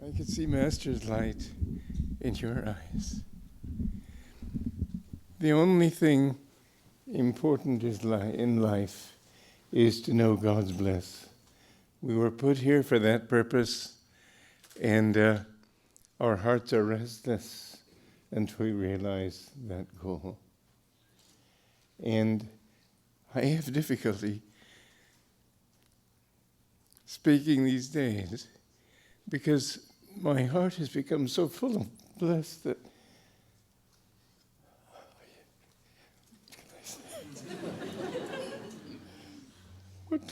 I could see Master's light in your eyes. The only thing important in life is to know God's bliss. We were put here for that purpose, and our hearts are restless until we realize that goal. And I have difficulty speaking these days because my heart has become so full of bliss that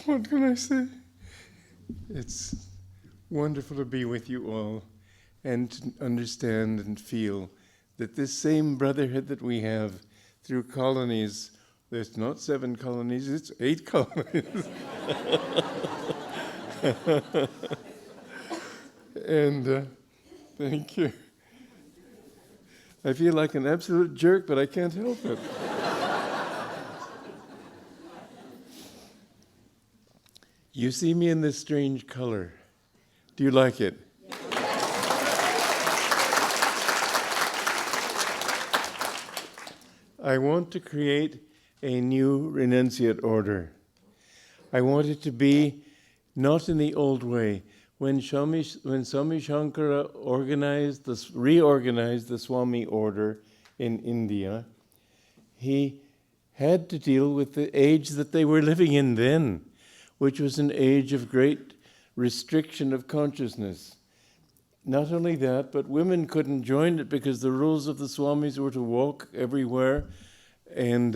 what can I say? It's wonderful to be with you all and to understand and feel that this same brotherhood that we have through colonies, there's not 7 colonies, it's 8 colonies. And thank you. I feel like an absolute jerk, but I can't help it. You see me in this strange color. Do you like it? I want to create a new renunciate order. I want it to be not in the old way. When Swami Shankara reorganized the Swami order in India, he had to deal with the age that they were living in then, which was an age of great restriction of consciousness. Not only that, but women couldn't join it because the rules of the Swamis were to walk everywhere and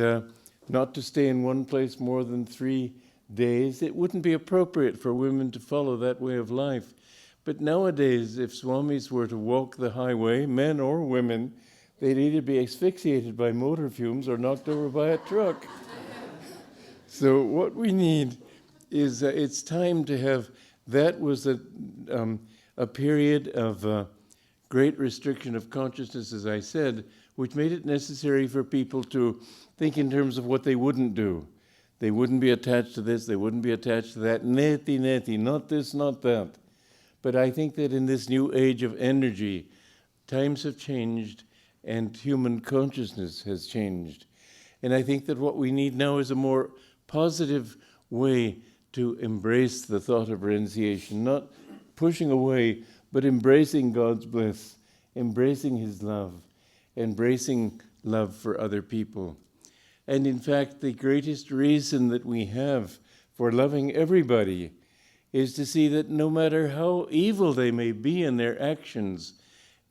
not to stay in one place more than 3 days. It wouldn't be appropriate for women to follow that way of life. But nowadays, if Swamis were to walk the highway, men or women, they'd either be asphyxiated by motor fumes or knocked over by a truck. So what we need is it's time to have, that was a period of great restriction of consciousness, as I said, which made it necessary for people to think in terms of what they wouldn't do. They wouldn't be attached to this, they wouldn't be attached to that, neti, not this, not that. But I think that in this new age of energy, times have changed and human consciousness has changed. And I think that what we need now is a more positive way to embrace the thought of renunciation, not pushing away, but embracing God's bliss, embracing His love, embracing love for other people. And in fact, the greatest reason that we have for loving everybody is to see that no matter how evil they may be in their actions,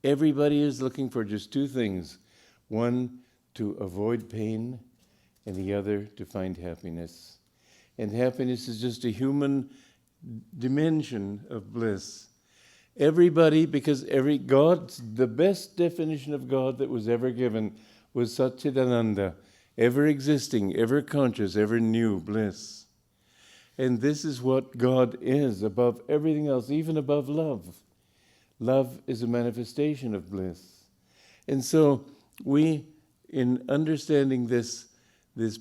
everybody is looking for just 2 things. One, to avoid pain, and the other, to find happiness. And happiness is just a human dimension of bliss. Everybody, because the best definition of God that was ever given was Satchidananda, ever existing, ever conscious, ever new bliss. And this is what God is above everything else, even above love. Love is a manifestation of bliss. And so we, in understanding this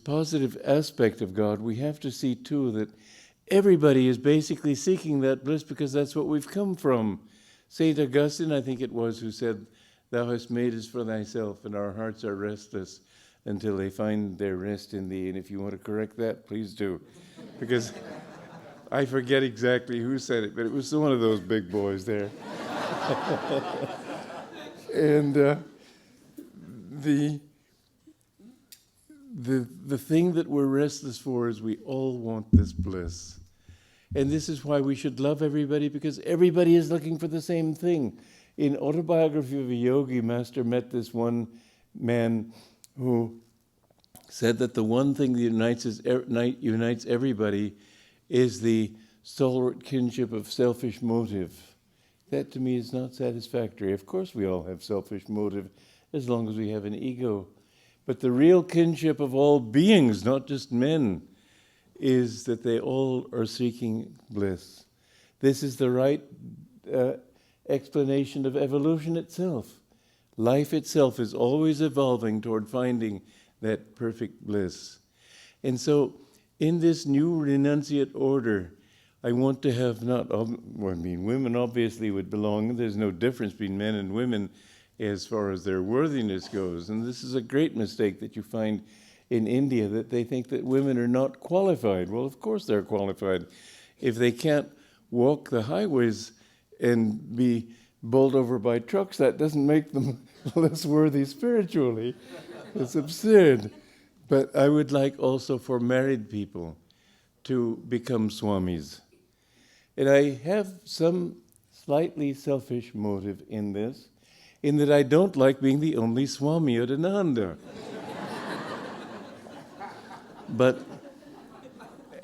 positive aspect of God, we have to see too that everybody is basically seeking that bliss because that's what we've come from. St. Augustine, I think it was, who said, "Thou hast made us for thyself, and our hearts are restless until they find their rest in thee." And if you want to correct that, please do. Because I forget exactly who said it, but it was one of those big boys there. And the thing that we're restless for is we all want this bliss. And this is why we should love everybody, because everybody is looking for the same thing. In Autobiography of a Yogi, Master met this one man who said that the one thing that unites everybody is the stalwart kinship of selfish motive. That to me is not satisfactory. Of course we all have selfish motive as long as we have an ego. But the real kinship of all beings, not just men, is that they all are seeking bliss. This is the right explanation of evolution itself. Life itself is always evolving toward finding that perfect bliss. And so, in this new renunciate order, I want to have women obviously would belong. There's no difference between men and women as far as their worthiness goes. And this is a great mistake that you find in India, that they think that women are not qualified. Well, of course they're qualified. If they can't walk the highways and be bowled over by trucks, that doesn't make them less worthy spiritually. It's absurd. But I would like also for married people to become swamis. And I have some slightly selfish motive in this, in that I don't like being the only Swami at Ananda.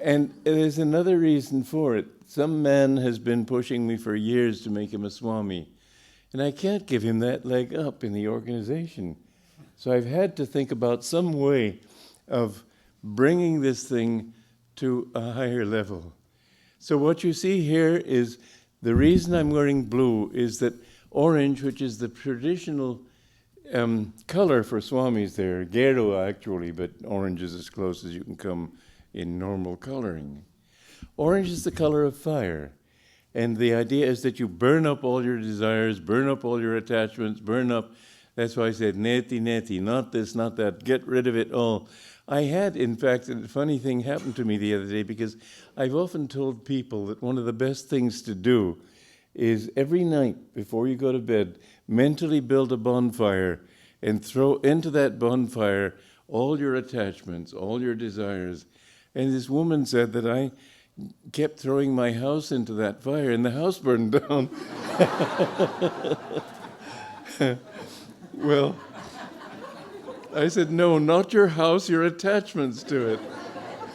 And there's another reason for it. Some man has been pushing me for years to make him a Swami, and I can't give him that leg up in the organization. So I've had to think about some way of bringing this thing to a higher level. So what you see here is, the reason I'm wearing blue is that orange, which is the traditional color for swamis there, gero actually, but orange is as close as you can come in normal coloring. Orange is the color of fire. And the idea is that you burn up all your desires, burn up all your attachments, burn up, that's why I said neti, neti, not this, not that, get rid of it all. I had, in fact, a funny thing happened to me the other day, because I've often told people that one of the best things to do is every night before you go to bed, mentally build a bonfire and throw into that bonfire all your attachments, all your desires. And this woman said that I kept throwing my house into that fire and the house burned down. Well, I said, no, not your house, your attachments to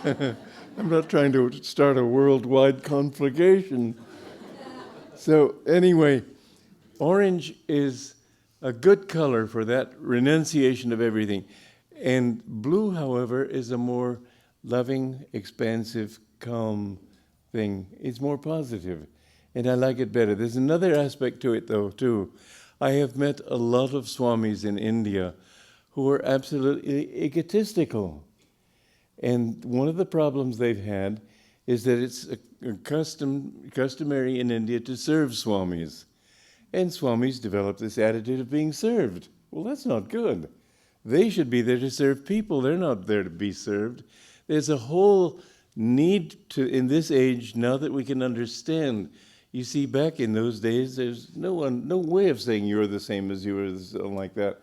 it. I'm not trying to start a worldwide conflagration. So anyway, orange is a good color for that renunciation of everything. And blue, however, is a more loving, expansive, calm thing. It's more positive, and I like it better. There's another aspect to it, though, too. I have met a lot of swamis in India who are absolutely egotistical. And one of the problems they've had is that it's customary in India to serve swamis. And swamis develop this attitude of being served. Well, that's not good. They should be there to serve people. They're not there to be served. There's a whole need to, in this age, now that we can understand. You see, back in those days, there's no way of saying you're the same as you were, something like that.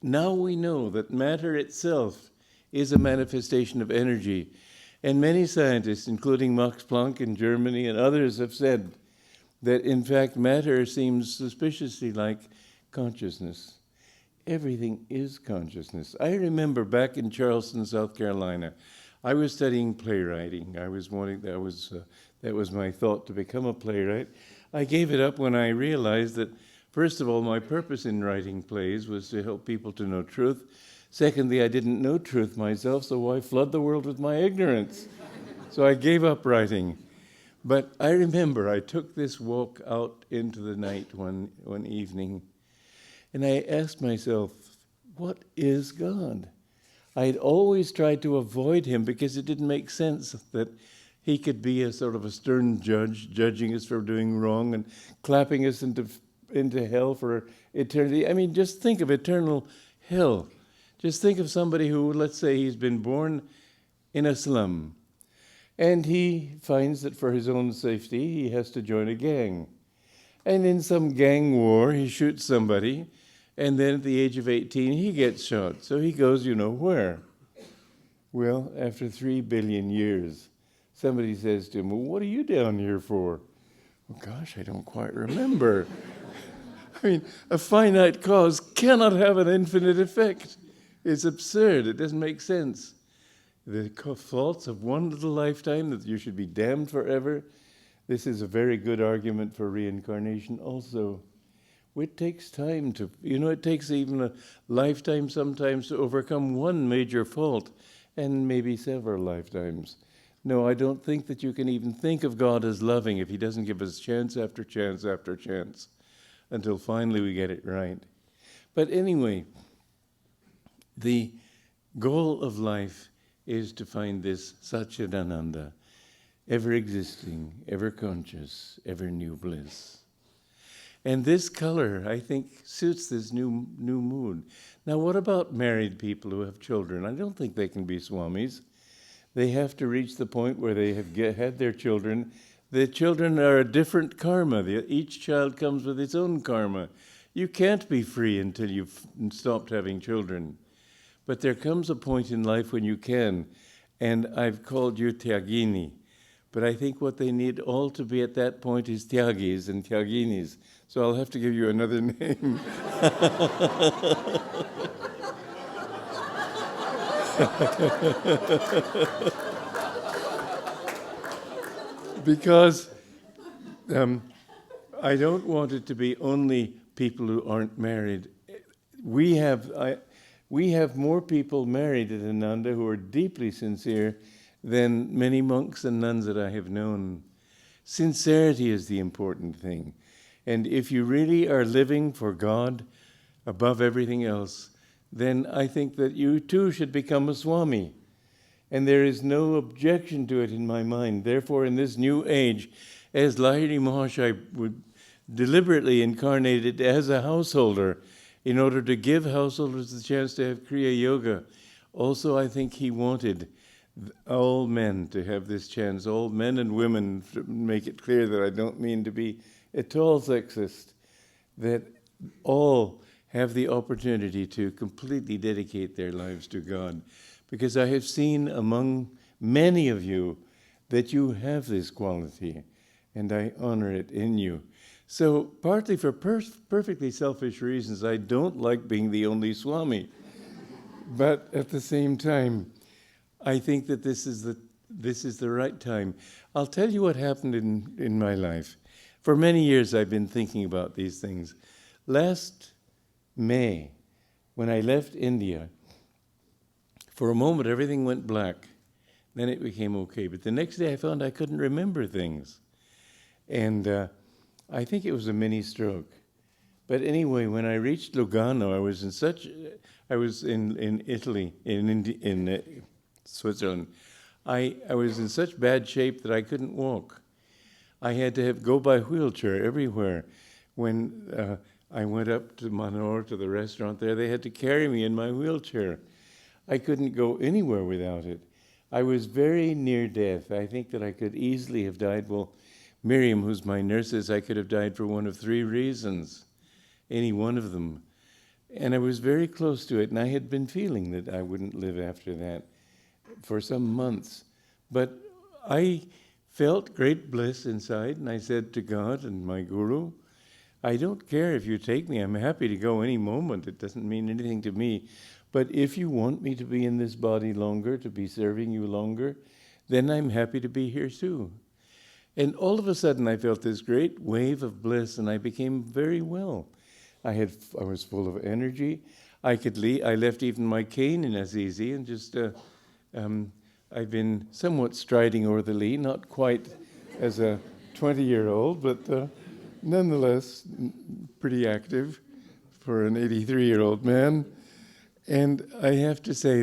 Now we know that matter itself is a manifestation of energy. And many scientists, including Max Planck in Germany and others, have said that, in fact, matter seems suspiciously like consciousness. Everything is consciousness. I remember back in Charleston, South Carolina, I was studying playwriting. That was my thought, to become a playwright. I gave it up when I realized that, first of all, my purpose in writing plays was to help people to know truth. Secondly, I didn't know truth myself, so why flood the world with my ignorance? So I gave up writing. But I remember I took this walk out into the night one evening, and I asked myself, what is God? I had always tried to avoid him because it didn't make sense that he could be a sort of a stern judge, judging us for doing wrong and clapping us into hell for eternity. I mean, just think of eternal hell. Just think of somebody who, let's say he's been born in a slum, and he finds that for his own safety he has to join a gang. And in some gang war he shoots somebody, and then at the age of 18 he gets shot. So he goes, you know where? Well, after 3 billion years, somebody says to him, well, what are you down here for? Well, gosh, I don't quite remember. I mean, a finite cause cannot have an infinite effect. It's absurd. It doesn't make sense. The faults of one little lifetime, that you should be damned forever. This is a very good argument for reincarnation also. It takes time to, it takes even a lifetime sometimes to overcome one major fault, and maybe several lifetimes. No, I don't think that you can even think of God as loving if he doesn't give us chance after chance after chance, until finally we get it right. But anyway, the goal of life is to find this Satchidananda. ever existing, ever conscious, ever new bliss. And this color, I think, suits this new mood. Now, what about married people who have children? I don't think they can be swamis. They have to reach the point where they have had their children. The children are a different karma. Each child comes with its own karma. You can't be free until you've stopped having children. But there comes a point in life when you can, and I've called you Tyagini. But I think what they need all to be at that point is Tyagis and Tyaginis. So I'll have to give you another name. Because I don't want it to be only people who aren't married. We have more people married at Ananda who are deeply sincere than many monks and nuns that I have known. Sincerity is the important thing. And if you really are living for God above everything else, then I think that you too should become a Swami. And there is no objection to it in my mind. Therefore, in this new age, as Lahiri Mahasaya would deliberately incarnated as a householder in order to give householders the chance to have Kriya Yoga, also I think he wanted all men to have this chance, all men and women, to make it clear that I don't mean to be at all sexist, that all have the opportunity to completely dedicate their lives to God. Because I have seen among many of you that you have this quality, and I honor it in you. So partly for perfectly selfish reasons, I don't like being the only Swami. But at the same time, I think that this is the right time. I'll tell you what happened in my life. For many years I've been thinking about these things. Last May, when I left India, for a moment everything went black. Then it became okay. But the next day I found I couldn't remember things. And I think it was a mini stroke. But anyway, when I reached Lugano, I was in Italy, in Switzerland. I was in such bad shape that I couldn't walk. I had to go by wheelchair everywhere. When I went up to Manor, to the restaurant there, they had to carry me in my wheelchair. I couldn't go anywhere without it. I was very near death. I think that I could easily have died. Well, Miriam, who's my nurse, says I could have died for one of 3 reasons, any one of them. And I was very close to it, and I had been feeling that I wouldn't live after that for some months. But I felt great bliss inside, and I said to God and my guru, I don't care if you take me. I'm happy to go any moment. It doesn't mean anything to me. But if you want me to be in this body longer, to be serving you longer, then I'm happy to be here too. And all of a sudden I felt this great wave of bliss, and I became very well. I was full of energy. I left even my cane in Azizi and just I've been somewhat striding over the Lee, not quite as a 20-year-old, but nonetheless pretty active for an 83-year-old man. And I have to say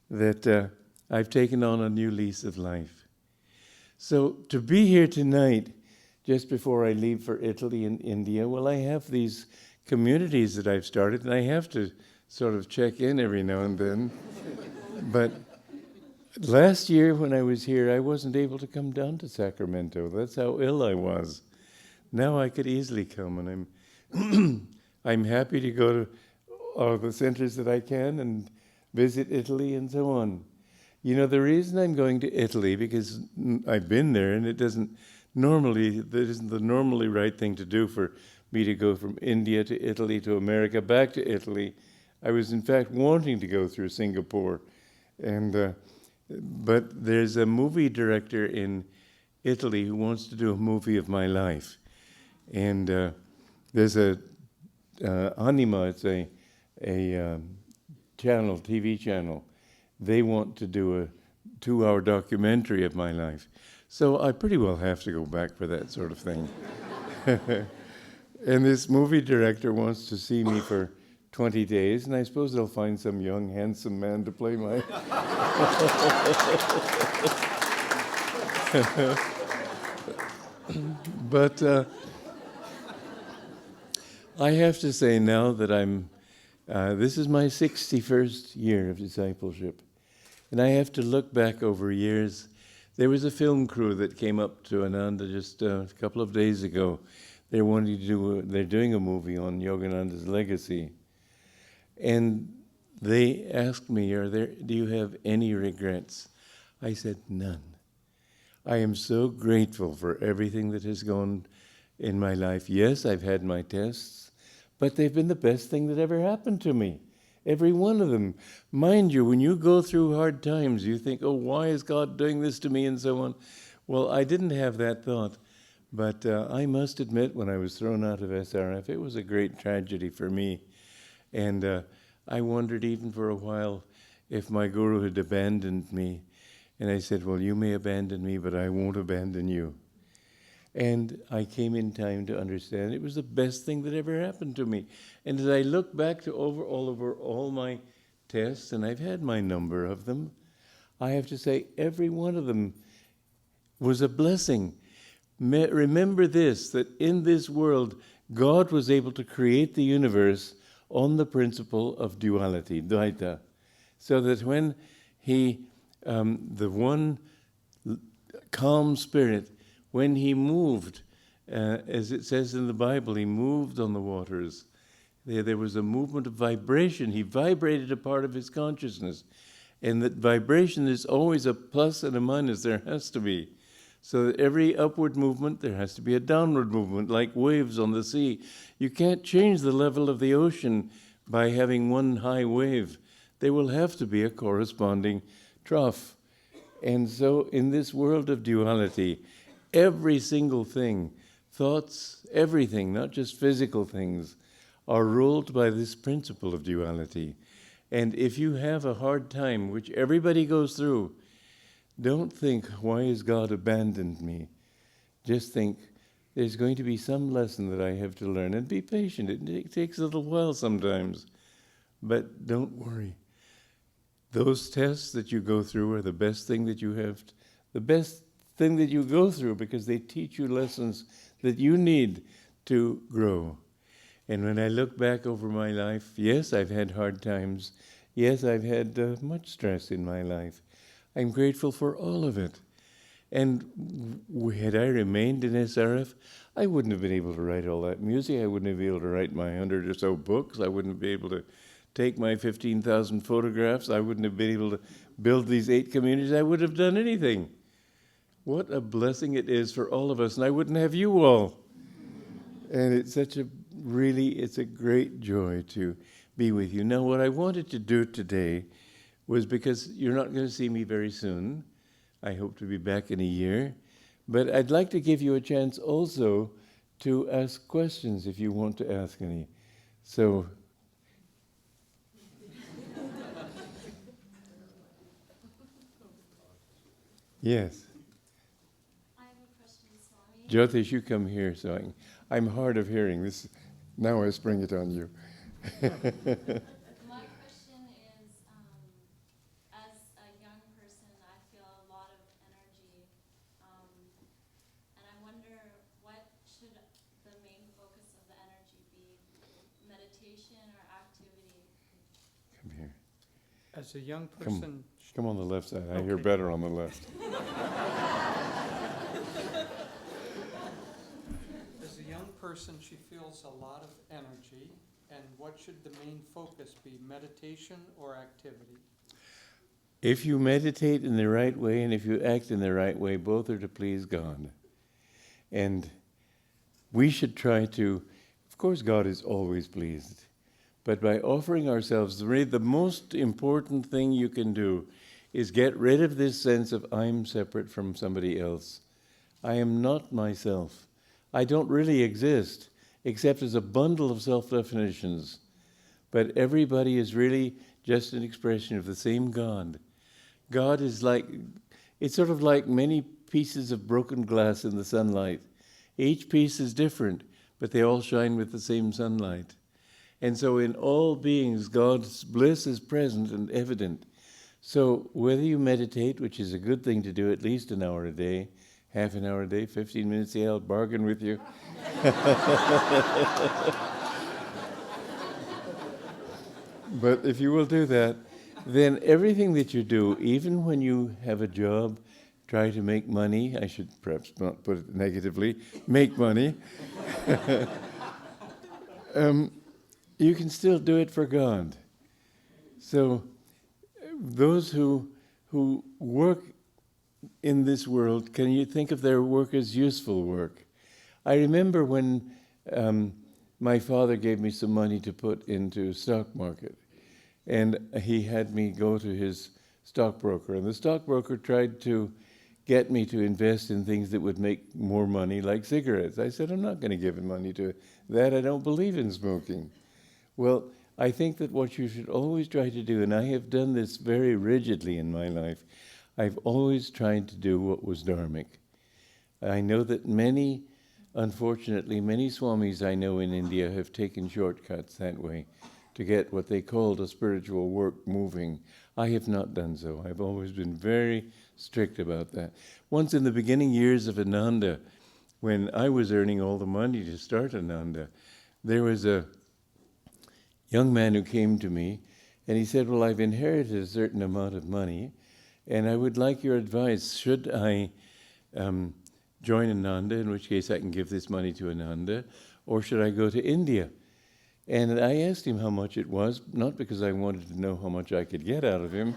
that I've taken on a new lease of life. So to be here tonight, just before I leave for Italy and India, well, I have these communities that I've started, and I have to sort of check in every now and then. But last year when I was here, I wasn't able to come down to Sacramento. That's how ill I was. Now I could easily come, and I'm happy to go to all the centers that I can and visit Italy and so on. You know, the reason I'm going to Italy, because I've been there, and that isn't the normally right thing to do for me to go from India to Italy to America back to Italy. I was in fact wanting to go through Singapore, but there's a movie director in Italy who wants to do a movie of my life, and there's a Anima, it's a channel, TV channel. They want to do a 2-hour documentary of my life. So I pretty well have to go back for that sort of thing. And this movie director wants to see me for 20 days, and I suppose they'll find some young, handsome man to play my... But I have to say now that this is my 61st year of discipleship. And I have to look back over years. There was a film crew that came up to Ananda just a couple of days ago. They're doing a movie on Yogananda's legacy. And they asked me, do you have any regrets? I said, none. I am so grateful for everything that has gone in my life. Yes, I've had my tests, but they've been the best thing that ever happened to me. Every one of them. Mind you, when you go through hard times, you think, oh, why is God doing this to me and so on? Well, I didn't have that thought. But I must admit, when I was thrown out of SRF, it was a great tragedy for me. And I wondered even for a while if my guru had abandoned me. And I said, well, you may abandon me, but I won't abandon you. And I came in time to understand it was the best thing that ever happened to me. And as I look back to over all my tests, and I've had my number of them, I have to say every one of them was a blessing. Remember this, that in this world, God was able to create the universe on the principle of duality, Dvaita. So that when he, the one calm spirit, when he moved, as it says in the Bible, he moved on the waters. There was a movement of vibration. He vibrated a part of his consciousness. And that vibration is always a plus and a minus. There has to be. So that every upward movement, there has to be a downward movement, like waves on the sea. You can't change the level of the ocean by having one high wave. There will have to be a corresponding trough. And so in this world of duality, every single thing, thoughts, everything, not just physical things, are ruled by this principle of duality. And if you have a hard time, which everybody goes through, don't think, why has God abandoned me? Just think, there's going to be some lesson that I have to learn. And be patient. It takes a little while sometimes. But don't worry. Those tests that you go through are the best thing that you have, the best thing that you go through, because they teach you lessons that you need to grow. And when I look back over my life, yes, I've had hard times. Yes, I've had much stress in my life. I'm grateful for all of it. And had I remained in SRF, I wouldn't have been able to write all that music. I wouldn't have been able to write my 100 or so books. I wouldn't be able to take my 15,000 photographs. I wouldn't have been able to build these 8 communities. I wouldn't have done anything. What a blessing it is for all of us. And I wouldn't have you all. And it's it's a great joy to be with you. Now, what I wanted to do today was, because you're not going to see me very soon, I hope to be back in a year, but I'd like to give you a chance also to ask questions if you want to ask any. So, yes. I have a question, Swami. Jyotish, you come here. I'm hard of hearing. Now I spring it on you. My question is, as a young person, I feel a lot of energy, and I wonder, what should the main focus of the energy be? Meditation or activity? Come here. As a young person... Come on the left side. I Okay. hear better on the left. As a young person, she feels a lot of energy, and what should the main focus be, meditation or activity? If you meditate in the right way and if you act in the right way, both are to please God. And we should try to, of course God is always pleased, but by offering ourselves, the most important thing you can do is get rid of this sense of I'm separate from somebody else. I am not myself. I don't really exist, except as a bundle of self-definitions. But everybody is really just an expression of the same God. God is it's sort of like many pieces of broken glass in the sunlight. Each piece is different, but they all shine with the same sunlight. And so in all beings, God's bliss is present and evident. So whether you meditate, which is a good thing to do at least an hour a day, half an hour a day, 15 minutes, I'll bargain with you. But if you will do that, then everything that you do, even when you have a job, try to make money, I should perhaps not put it negatively, make money, you can still do it for God. So those who work in this world, can you think of their work as useful work? I remember when my father gave me some money to put into stock market, and he had me go to his stockbroker, and the stockbroker tried to get me to invest in things that would make more money, like cigarettes. I said, I'm not going to give him money to that. I don't believe in smoking. Well, I think that what you should always try to do, and I have done this very rigidly in my life, I've always tried to do what was dharmic. I know that unfortunately, many swamis I know in India have taken shortcuts that way to get what they called a spiritual work moving. I have not done so. I've always been very strict about that. Once in the beginning years of Ananda, when I was earning all the money to start Ananda, there was a young man who came to me, and he said, well, I've inherited a certain amount of money, and I would like your advice. Should I join Ananda, in which case I can give this money to Ananda, or should I go to India? And I asked him how much it was, not because I wanted to know how much I could get out of him,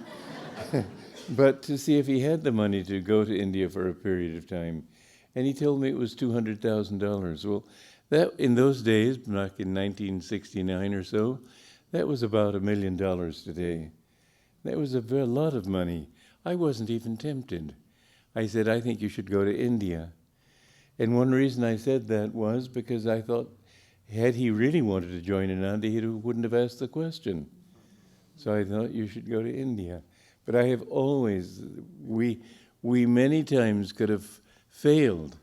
but to see if he had the money to go to India for a period of time. And he told me it was $200,000. Well, that in those days, back in 1969 or so, that was about $1 million today. That was a very lot of money. I wasn't even tempted. I said, I think you should go to India. And one reason I said that was because I thought, had he really wanted to join Ananda, he wouldn't have asked the question. So I thought you should go to India. But I have always, we many times could have failed,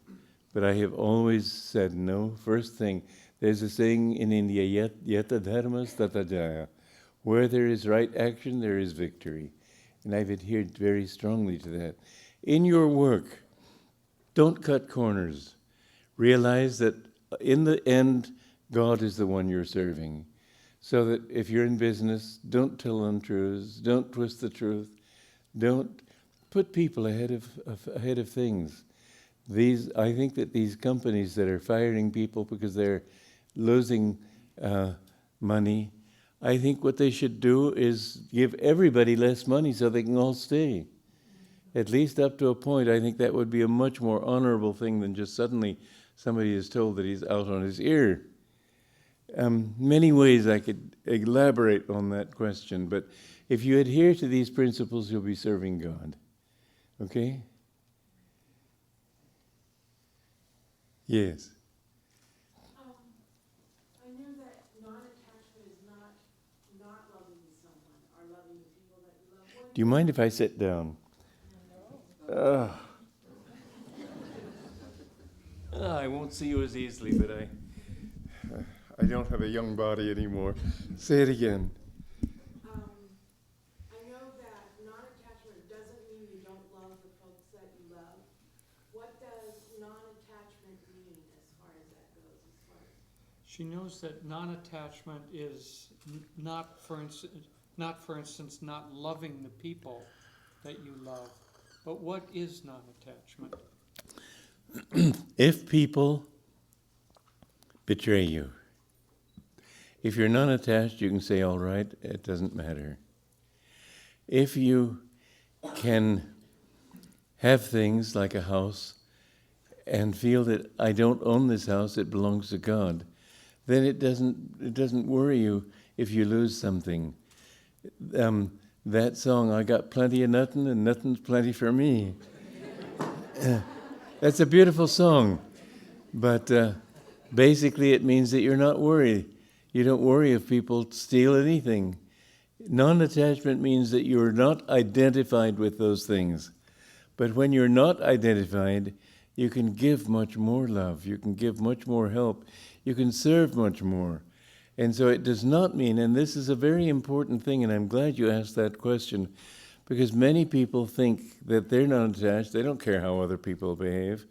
but I have always said no. First thing, there's a saying in India, yata dharmas tata jaya. Where there is right action, there is victory. And I've adhered very strongly to that. In your work, don't cut corners. Realize that in the end, God is the one you're serving. So that if you're in business, don't tell untruths, don't twist the truth, don't put people ahead of things. I think that these companies that are firing people because they're losing money, I think what they should do is give everybody less money so they can all stay. At least up to a point, I think that would be a much more honorable thing than just suddenly somebody is told that he's out on his ear. Many ways I could elaborate on that question, but if you adhere to these principles, you'll be serving God. Okay? Yes. I know that non-attachment is not loving someone or loving the people that you love. Do you mind if I sit down? I won't see you as easily, but I don't have a young body anymore. Say it again. I know that non-attachment doesn't mean you don't love the folks that you love. What does non-attachment mean as far as that goes? She knows that non-attachment is not, for instance, not loving the people that you love. But what is non-attachment? If people betray you, if you're non-attached, you can say, all right, it doesn't matter. If you can have things like a house and feel that I don't own this house, it belongs to God, then it doesn't worry you if you lose something. That song, I got plenty of nothing and nothing's plenty for me. That's a beautiful song, but basically it means that you're not worried. You don't worry if people steal anything. Non-attachment means that you're not identified with those things. But when you're not identified, you can give much more love. You can give much more help. You can serve much more. And so it does not mean, and this is a very important thing, and I'm glad you asked that question, Because many people think that they're non-attached, they don't care how other people behave.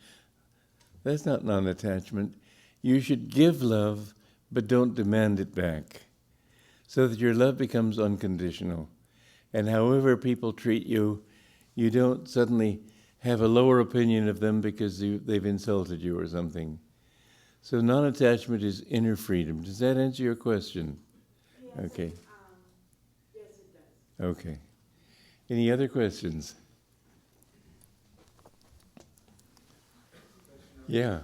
That's not non-attachment. You should give love, but don't demand it back, so that your love becomes unconditional. And however people treat you, you don't suddenly have a lower opinion of them because they've insulted you or something. So non-attachment is inner freedom. Does that answer your question? Yes, Okay. yes, it does. Okay. Any other questions? Yeah.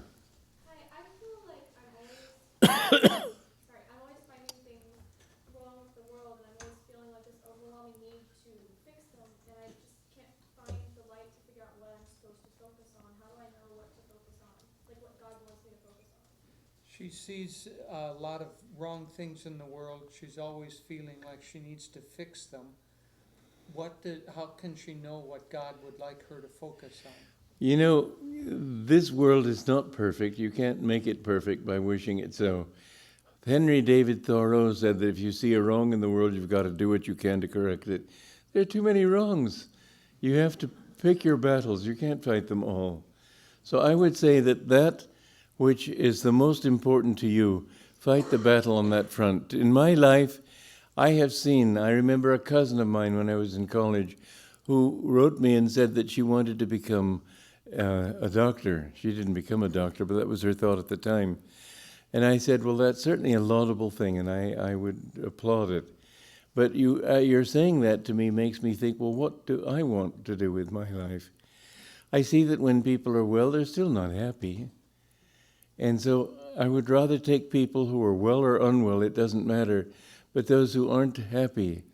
Hi, I feel like I'm always, sorry, I'm always finding things wrong with the world, and I'm always feeling like this overwhelming need to fix them, and I just can't find the light to figure out what I'm supposed to focus on. How do I know what to focus on? Like what God wants me to focus on? She sees a lot of wrong things in the world. She's always feeling like she needs to fix them. How can she know what God would like her to focus on? You know, this world is not perfect. You can't make it perfect by wishing it so. Henry David Thoreau said that if you see a wrong in the world, you've got to do what you can to correct it. There are too many wrongs. You have to pick your battles. You can't fight them all. So I would say that which is the most important to you, fight the battle on that front. In my life, I remember a cousin of mine when I was in college who wrote me and said that she wanted to become a doctor. She didn't become a doctor, but that was her thought at the time. And I said, well, that's certainly a laudable thing, and I would applaud it. But you're saying that to me makes me think, well, what do I want to do with my life? I see that when people are well, they're still not happy. And so I would rather take people who are well or unwell, it doesn't matter, but those who aren't happy,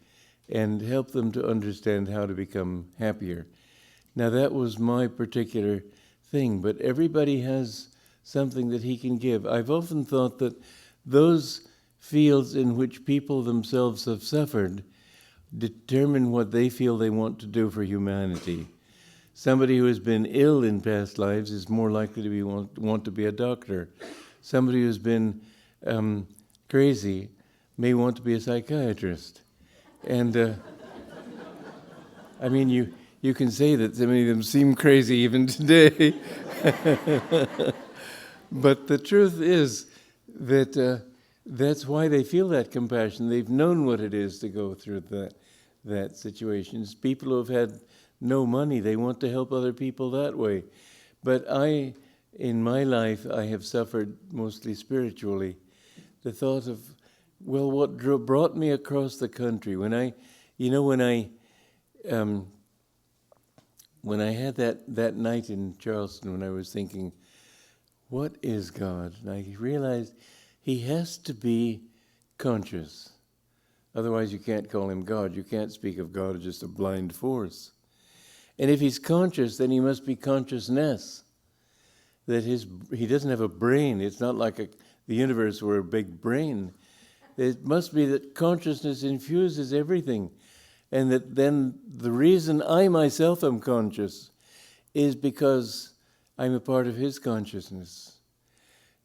and help them to understand how to become happier. Now that was my particular thing, but everybody has something that he can give. I've often thought that those fields in which people themselves have suffered determine what they feel they want to do for humanity. Somebody who has been ill in past lives is more likely to want to be a doctor. Somebody who's been crazy may want to be a psychiatrist. And I mean, you can say that so many of them seem crazy even today. But the truth is that that's why they feel that compassion. They've known what it is to go through that situation. It's people who have had no money, they want to help other people that way. But in my life, I have suffered mostly spiritually. The thought of, well, what brought me across the country, when I had that night in Charleston, when I was thinking, what is God? And I realized he has to be conscious. Otherwise you can't call him God. You can't speak of God as just a blind force. And if he's conscious, then he must be consciousness. That he doesn't have a brain. It's not like the universe were a big brain. It must be that consciousness infuses everything. And that then the reason I myself am conscious is because I'm a part of his consciousness.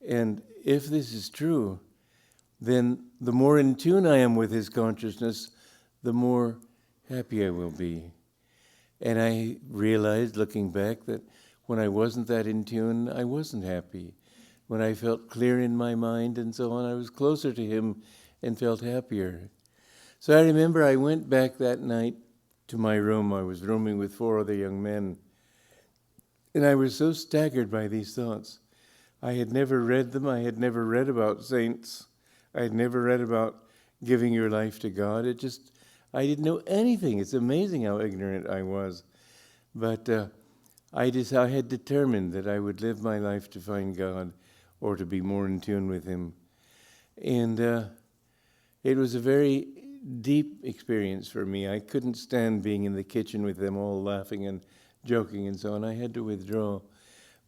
And if this is true, then the more in tune I am with his consciousness, the more happy I will be. And I realized, looking back, that when I wasn't that in tune, I wasn't happy. When I felt clear in my mind and so on, I was closer to him and felt happier. So I remember I went back that night to my room. I was rooming with 4 other young men. And I was so staggered by these thoughts. I had never read them. I had never read about saints. I had never read about giving your life to God. I didn't know anything. It's amazing how ignorant I was. But I had determined that I would live my life to find God or to be more in tune with him. And it was a very deep experience for me. I couldn't stand being in the kitchen with them all laughing and joking and so on. I had to withdraw.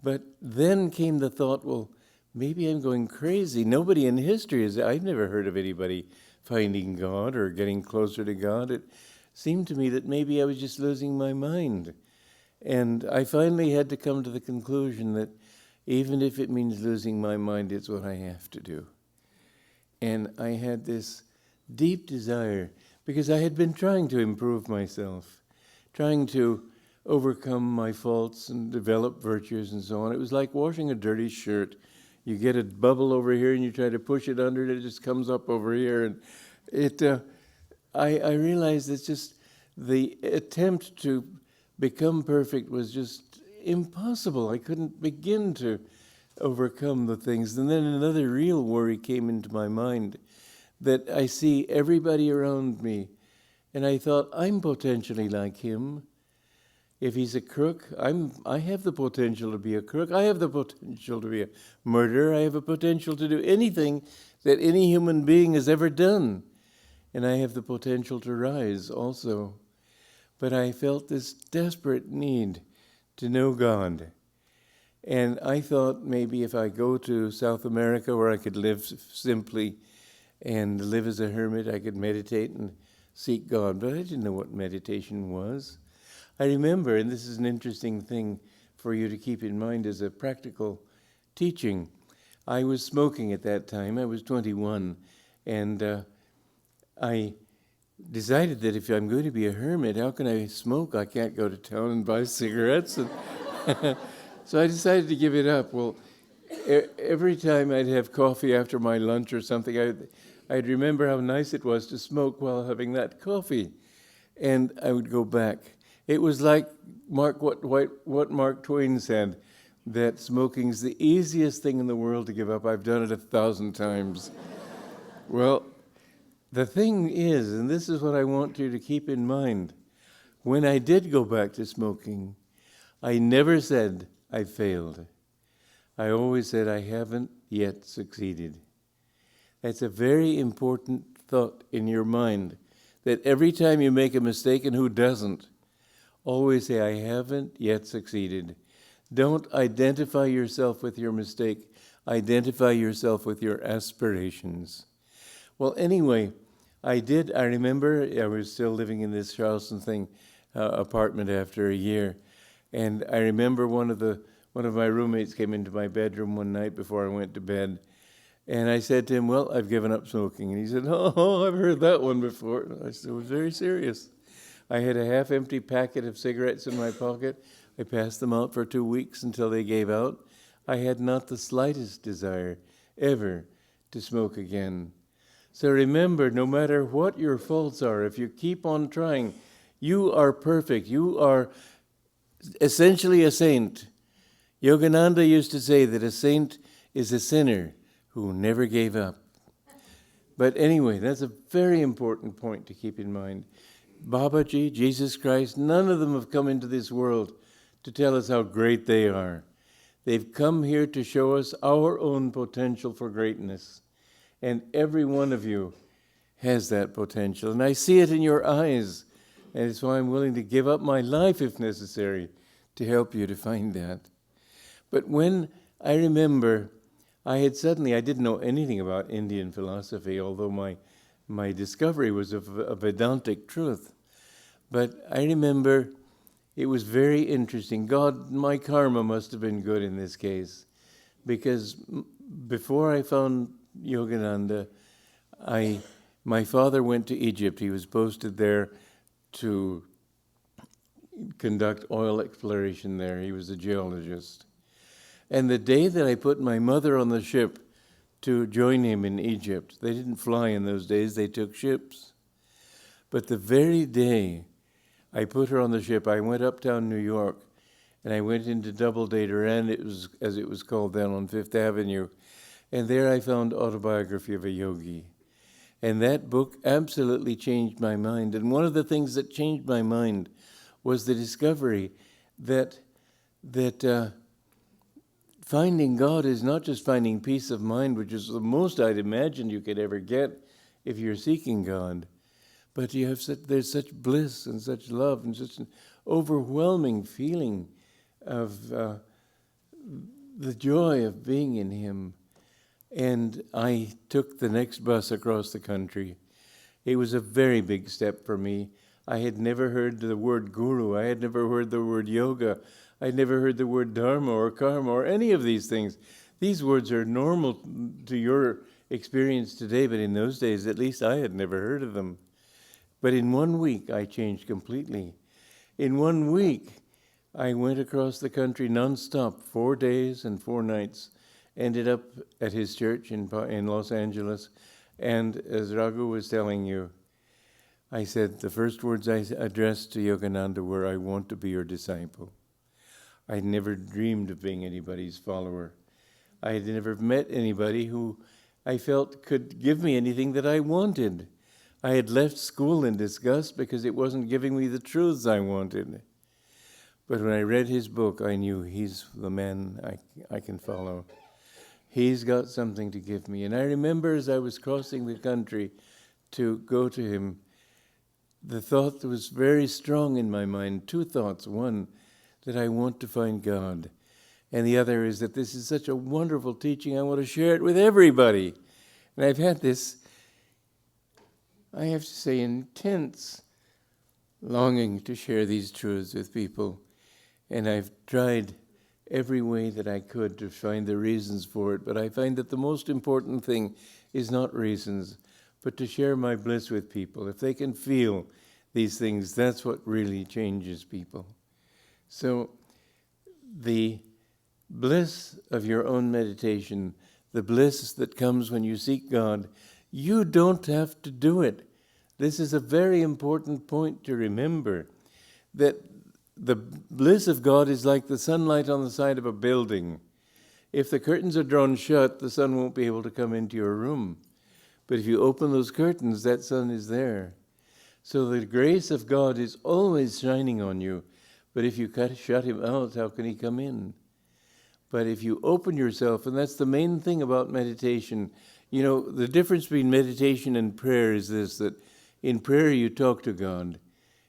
But then came the thought, well, maybe I'm going crazy. Nobody in history I've never heard of anybody finding God or getting closer to God. It seemed to me that maybe I was just losing my mind. And I finally had to come to the conclusion that even if it means losing my mind, it's what I have to do. And I had this deep desire, because I had been trying to improve myself. trying to overcome my faults and develop virtues and so on. It was like washing a dirty shirt. You get a bubble over here and you try to push it under and it just comes up over here. And I realized it's just the attempt to become perfect was just impossible. I couldn't begin to overcome the things. And then another real worry came into my mind, that I see everybody around me, and I thought, I'm potentially like him. If he's a crook, I have the potential to be a crook. I have the potential to be a murderer. I have a potential to do anything that any human being has ever done. And I have the potential to rise also. But I felt this desperate need to know God. And I thought maybe if I go to South America where I could live simply and live as a hermit, I could meditate and seek God. But I didn't know what meditation was. I remember, and this is an interesting thing for you to keep in mind as a practical teaching, I was smoking at that time. I was 21, and I decided that if I'm going to be a hermit, how can I smoke? I can't go to town and buy cigarettes. And so I decided to give it up. Well, every time I'd have coffee after my lunch or something, I'd remember how nice it was to smoke while having that coffee, and I would go back. It was like what Mark Twain said, that smoking's the easiest thing in the world to give up. I've done it 1,000 times. Well, the thing is, and this is what I want you to keep in mind, when I did go back to smoking, I never said I failed. I always said I haven't yet succeeded. That's a very important thought in your mind, that every time you make a mistake, and who doesn't, always say, I haven't yet succeeded. Don't identify yourself with your mistake. Identify yourself with your aspirations. Well, anyway, I remember I was still living in this Charleston apartment after a year, and I remember one of my roommates came into my bedroom one night before I went to bed, and I said to him, well, I've given up smoking. And he said, oh, I've heard that one before. And I said, it was very serious. I had a half-empty packet of cigarettes in my pocket. I passed them out for 2 weeks until they gave out. I had not the slightest desire ever to smoke again. So remember, no matter what your faults are, if you keep on trying, you are perfect. You are essentially a saint. Yogananda used to say that a saint is a sinner who never gave up. But anyway, that's a very important point to keep in mind. Babaji, Jesus Christ, none of them have come into this world to tell us how great they are. They've come here to show us our own potential for greatness. And every one of you has that potential. And I see it in your eyes. And it's why I'm willing to give up my life, if necessary, to help you to find that. But when I remember, I didn't know anything about Indian philosophy, although my discovery was of a Vedantic truth. But I remember it was very interesting. My karma must have been good in this case, because before I found Yogananda, my father went to Egypt. He was posted there to conduct oil exploration there. He was a geologist. And the day that I put my mother on the ship to join him in Egypt, they didn't fly in those days, they took ships. But the very day I put her on the ship, I went uptown New York, and I went into Doubleday Duran, as it was called then, on Fifth Avenue. And there I found Autobiography of a Yogi. And that book absolutely changed my mind. And one of the things that changed my mind was the discovery that finding God is not just finding peace of mind, which is the most I'd imagine you could ever get if you're seeking God, but there's such bliss and such love and such an overwhelming feeling of the joy of being in Him. And I took the next bus across the country. It was a very big step for me. I had never heard the word guru. I had never heard the word yoga. I'd never heard the word dharma or karma or any of these things. These words are normal to your experience today, but in those days, at least I had never heard of them. But in 1 week, I changed completely. In 1 week, I went across the country nonstop, 4 days and 4 nights, ended up at his church in Los Angeles, and as Raghu was telling you, I said, the first words I addressed to Yogananda were, I want to be your disciple. I never dreamed of being anybody's follower. I had never met anybody who I felt could give me anything that I wanted. I had left school in disgust because it wasn't giving me the truths I wanted. But when I read his book, I knew he's the man I can follow. He's got something to give me. And I remember as I was crossing the country to go to him, the thought was very strong in my mind. 2 thoughts. One, that I want to find God. And the other is that this is such a wonderful teaching, I want to share it with everybody. And I've had this, I have to say, intense longing to share these truths with people. And I've tried every way that I could to find the reasons for it. But I find that the most important thing is not reasons, but to share my bliss with people. If they can feel these things, that's what really changes people. So the bliss of your own meditation, the bliss that comes when you seek God, you don't have to do it. This is a very important point to remember, that the bliss of God is like the sunlight on the side of a building. If the curtains are drawn shut, the sun won't be able to come into your room. But if you open those curtains, that sun is there. So the grace of God is always shining on you. But if you shut him out, how can he come in? But if you open yourself, and that's the main thing about meditation. You know, the difference between meditation and prayer is this, that in prayer you talk to God.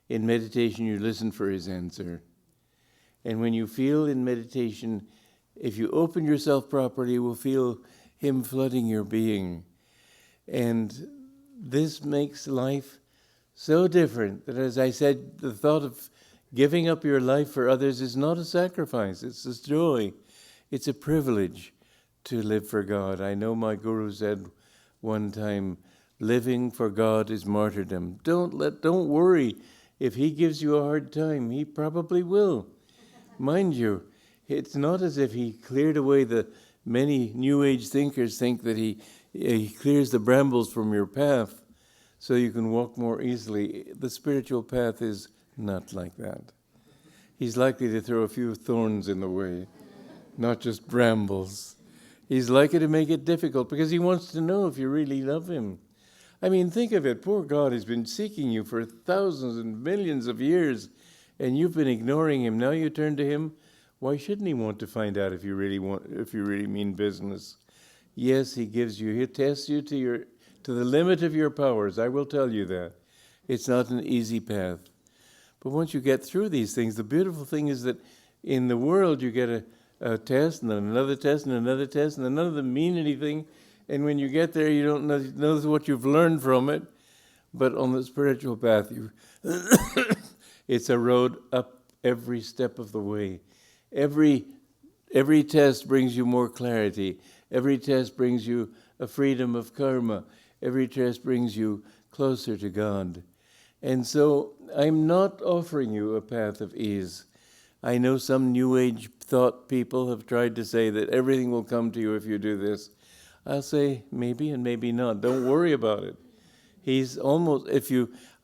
In meditation you listen for his answer. And when you feel in meditation, if you open yourself properly, you will feel him flooding your being. And this makes life so different that, as I said, the thought of giving up your life for others is not a sacrifice, it's a joy. It's a privilege to live for God. I know my guru said one time, living for God is martyrdom. Don't worry. If he gives you a hard time, he probably will. Mind you, it's not as if he cleared away the many New Age thinkers think that he clears the brambles from your path so you can walk more easily. The spiritual path is not like that. He's likely to throw a few thorns in the way, not just brambles. He's likely to make it difficult because he wants to know if you really love him. I mean, think of it. Poor God has been seeking you for thousands and millions of years, and you've been ignoring him. Now you turn to him. Why shouldn't he want to find out if you really mean business? Yes, he gives you. He'll test you to the limit of your powers. I will tell you that. It's not an easy path. But once you get through these things, the beautiful thing is that in the world you get a test and then another test and another test, and none of them mean anything. And when you get there, you don't know what you've learned from it. But on the spiritual path, it's a road up every step of the way. Every test brings you more clarity. Every test brings you a freedom of karma. Every test brings you closer to God. And so I'm not offering you a path of ease. I know some New Age thought people have tried to say that everything will come to you if you do this. I'll say maybe and maybe not. Don't worry about it.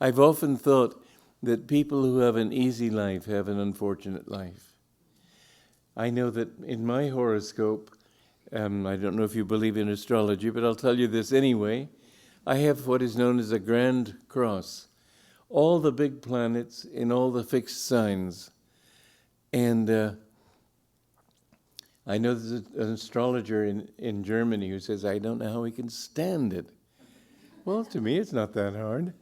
I've often thought that people who have an easy life have an unfortunate life. I know that in my horoscope, I don't know if you believe in astrology, but I'll tell you this anyway. I have what is known as a grand cross. All the big planets in all the fixed signs. And I know there's an astrologer in Germany who says, I don't know how he can stand it. Well, to me, it's not that hard.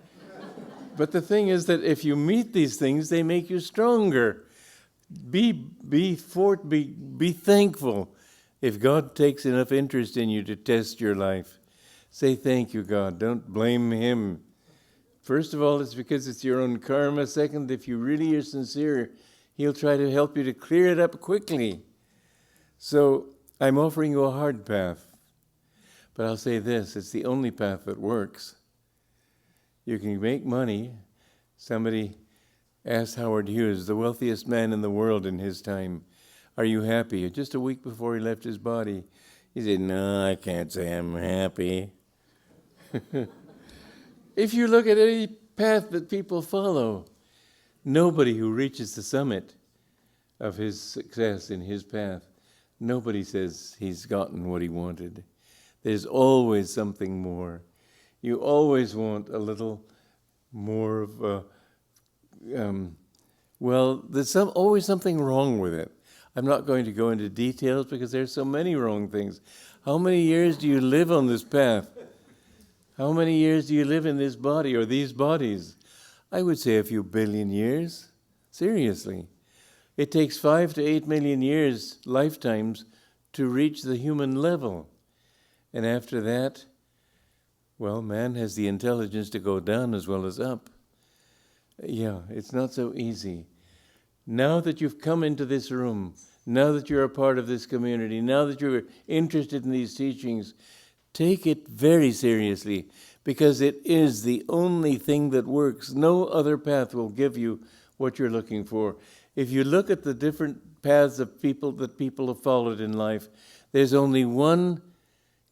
But the thing is that if you meet these things, they make you stronger. Be thankful if God takes enough interest in you to test your life. Say thank you, God. Don't blame him. First of all, it's because it's your own karma. Second, if you really are sincere, he'll try to help you to clear it up quickly. So I'm offering you a hard path. But I'll say this, it's the only path that works. You can make money. Somebody asked Howard Hughes, the wealthiest man in the world in his time, "Are you happy?" Just a week before he left his body, he said, "No, I can't say I'm happy." If you look at any path that people follow, nobody who reaches the summit of his success in his path, nobody says he's gotten what he wanted. There's always something more. You always want a little more of a, there's always something wrong with it. I'm not going to go into details because there's so many wrong things. How many years do you live on this path? How many years do you live in this body or these bodies? I would say a few billion years. Seriously. It takes 5 to 8 million years, lifetimes, to reach the human level. And after that, well, man has the intelligence to go down as well as up. Yeah, it's not so easy. Now that you've come into this room, now that you're a part of this community, now that you're interested in these teachings, take it very seriously, because it is the only thing that works. No other path will give you what you're looking for. If you look at the different paths of people that people have followed in life, there's only one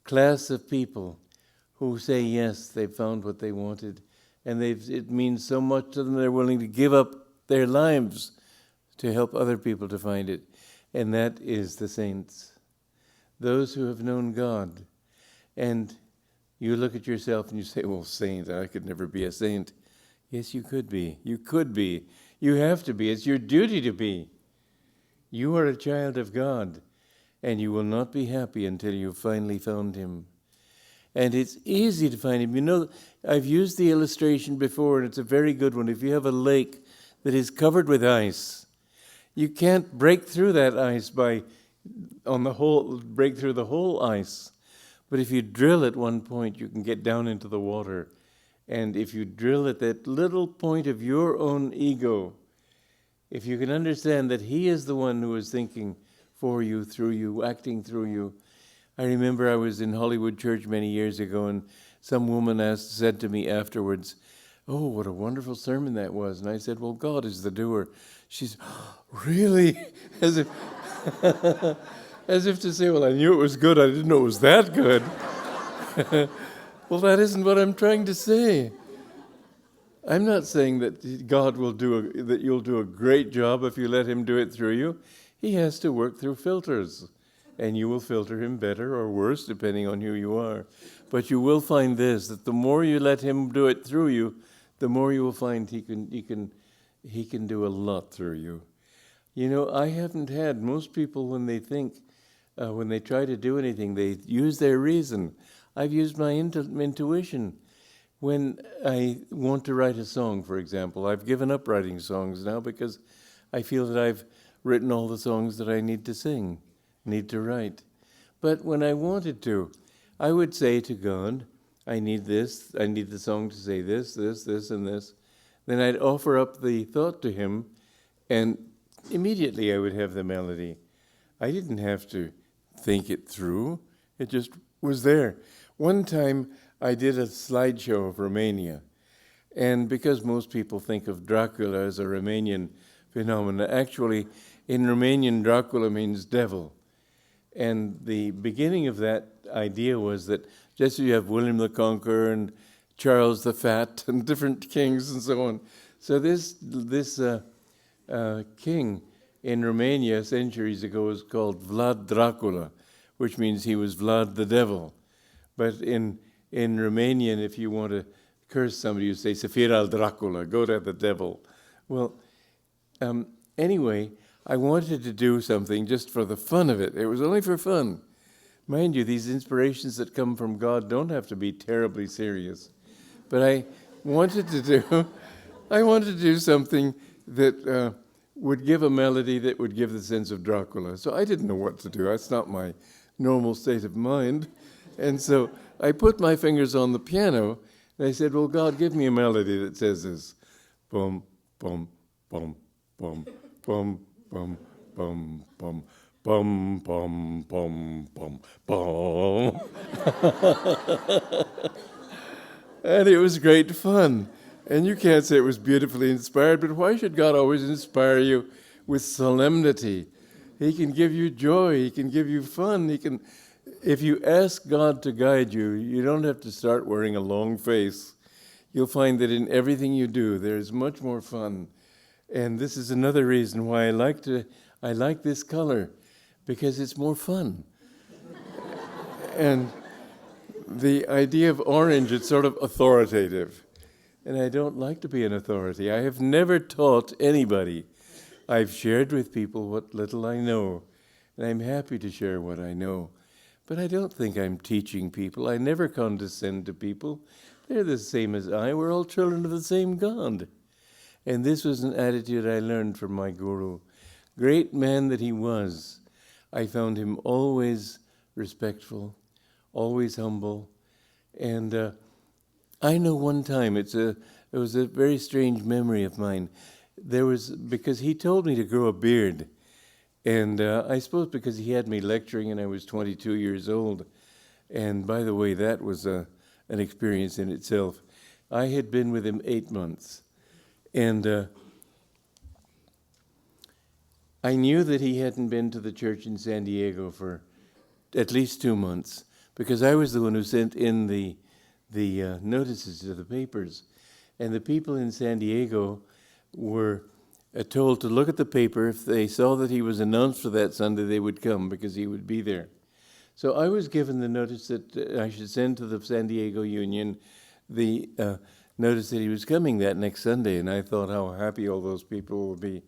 class of people who say yes, they've found what they wanted, and it means so much to them they're willing to give up their lives to help other people to find it. And that is the saints, those who have known God. And you look at yourself and you say, well, saint, I could never be a saint. Yes, you could be. You could be. You have to be. It's your duty to be. You are a child of God, and you will not be happy until you've finally found him. And it's easy to find him. You know, I've used the illustration before, and it's a very good one. If you have a lake that is covered with ice, you can't break through that ice break through the whole ice. But if you drill at one point, you can get down into the water. And if you drill at that little point of your own ego, if you can understand that he is the one who is thinking for you, through you, acting through you. I remember I was in Hollywood Church many years ago, and some woman said to me afterwards, "Oh, what a wonderful sermon that was." And I said, "Well, God is the doer." She said, "Really?" As if as if to say, "Well, I knew it was good. I didn't know it was that good." Well, that isn't what I'm trying to say. I'm not saying that God will that you'll do a great job if you let him do it through you. He has to work through filters, and you will filter him better or worse, depending on who you are. But you will find this, that the more you let him do it through you, the more you will find he can do a lot through you. You know, I haven't had, most people when they think, when they try to do anything, they use their reason. I've used my intuition. When I want to write a song, for example, I've given up writing songs now because I feel that I've written all the songs that I need to sing, need to write. But when I wanted to, I would say to God, I need this, I need the song to say this, this, this, and this. Then I'd offer up the thought to him, and immediately I would have the melody. I didn't have to think it through. It just was there. One time I did a slideshow of Romania, and because most people think of Dracula as a Romanian phenomenon, actually in Romanian Dracula means devil. And the beginning of that idea was that just as you have William the Conqueror and Charles the Fat and different kings and so on. So this king in Romania centuries ago was called Vlad Dracula, which means he was Vlad the devil. But in Romanian, if you want to curse somebody, you say, "Sefir al Dracula," go to the devil. Well, anyway, I wanted to do something just for the fun of it. It was only for fun. Mind you, these inspirations that come from God don't have to be terribly serious. But I wanted to do something that would give a melody that would give the sense of Dracula. So I didn't know what to do. That's not my normal state of mind. And so I put my fingers on the piano, and I said, "Well, God, give me a melody that says this. Bum, bum, bum, bum, bum, bum, bum, bum, bum, bum, bum, bum, bum." And it was great fun. And you can't say it was beautifully inspired, but why should God always inspire you with solemnity? He can give you joy, He can give you fun, He can... If you ask God to guide you, you don't have to start wearing a long face. You'll find that in everything you do, there's much more fun. And this is another reason why I like this color, because it's more fun. And the idea of orange, it's sort of authoritative. And I don't like to be an authority. I have never taught anybody. I've shared with people what little I know, and I'm happy to share what I know. But I don't think I'm teaching people. I never condescend to people. They're the same as I. We're all children of the same God. And this was an attitude I learned from my guru. Great man that he was, I found him always respectful, always humble. And I know one time, it was a very strange memory of mine. Because he told me to grow a beard. And I suppose because he had me lecturing and I was 22 years old. And by the way, that was an experience in itself. I had been with him 8 months. And I knew that he hadn't been to the church in San Diego for at least 2 months, because I was the one who sent in the notices to the papers. And the people in San Diego were told to look at the paper. If they saw that he was announced for that Sunday, they would come because he would be there. So I was given the notice that I should send to the San Diego Union the notice that he was coming that next Sunday, and I thought how happy all those people will be.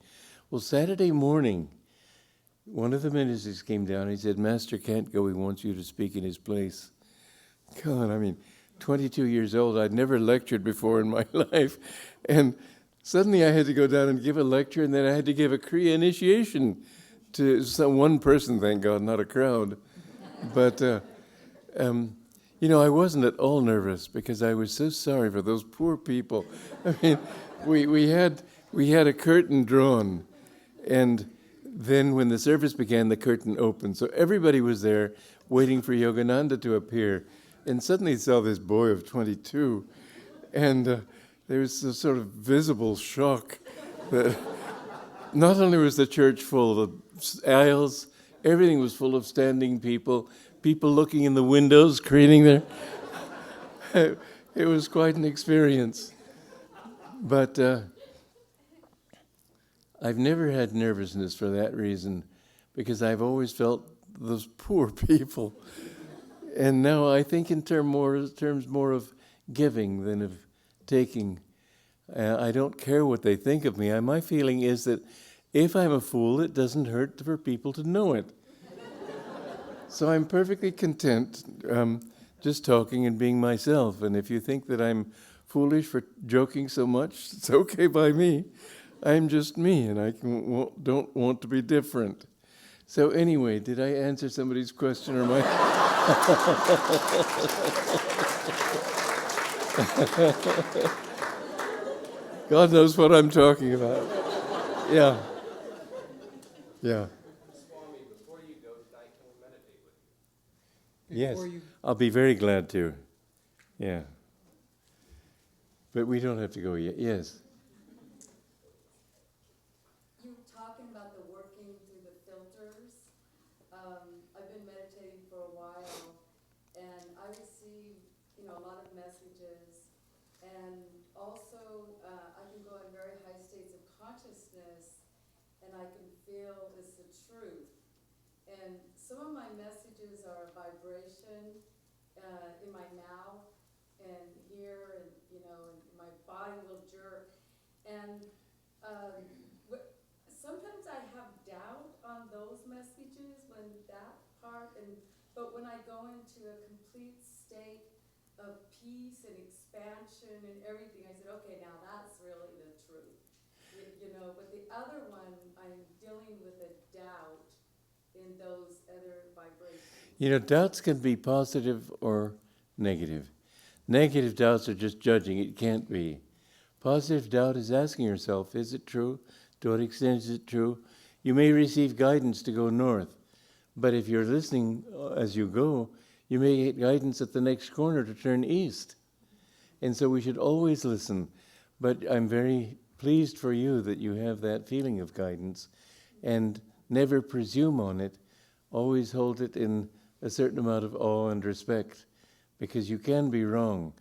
Well, Saturday morning, one of the ministers came down and he said, "Master can't go, he wants you to speak in his place." God, 22 years old, I'd never lectured before in my life, and suddenly I had to go down and give a lecture, and then I had to give a Kriya initiation to one person, thank God, not a crowd. But, I wasn't at all nervous because I was so sorry for those poor people. We had a curtain drawn, and then when the service began, the curtain opened. So everybody was there waiting for Yogananda to appear. And suddenly saw this boy of 22, and there was a sort of visible shock that not only was the church full, the aisles, everything was full of standing people looking in the windows, craning there. It was quite an experience. But I've never had nervousness for that reason, because I've always felt those poor people. And now I think in terms more of giving than of taking. I don't care what they think of me. My feeling is that if I'm a fool, it doesn't hurt for people to know it. So I'm perfectly content just talking and being myself. And if you think that I'm foolish for joking so much, it's okay by me. I'm just me, and I don't want to be different. So anyway, did I answer somebody's question or my... God knows what I'm talking about. Yeah. Swami, before you go tonight, can we meditate with you? Yes, I'll be very glad to. Yeah. But we don't have to go yet. Yes. You were talking about the working through the filters. I've been meditating for a while, and I receive, a lot of messages, and also I can go in very high states of consciousness, and I can feel it's the truth. And some of my messages are vibration in my mouth and here, and and my body will jerk. And sometimes I have doubt on those messages when that part, but when I go into a complete state of peace and expansion and everything, I said, okay, now that's really the truth. But the other one, I'm dealing with a doubt in those other vibrations. Doubts can be positive or negative. Negative doubts are just judging. It can't be. Positive doubt is asking yourself, is it true? To what extent is it true? You may receive guidance to go north, but if you're listening as you go, you may get guidance at the next corner to turn east. And so we should always listen. But I'm very pleased for you that you have that feeling of guidance, and never presume on it. Always hold it in a certain amount of awe and respect, because you can be wrong.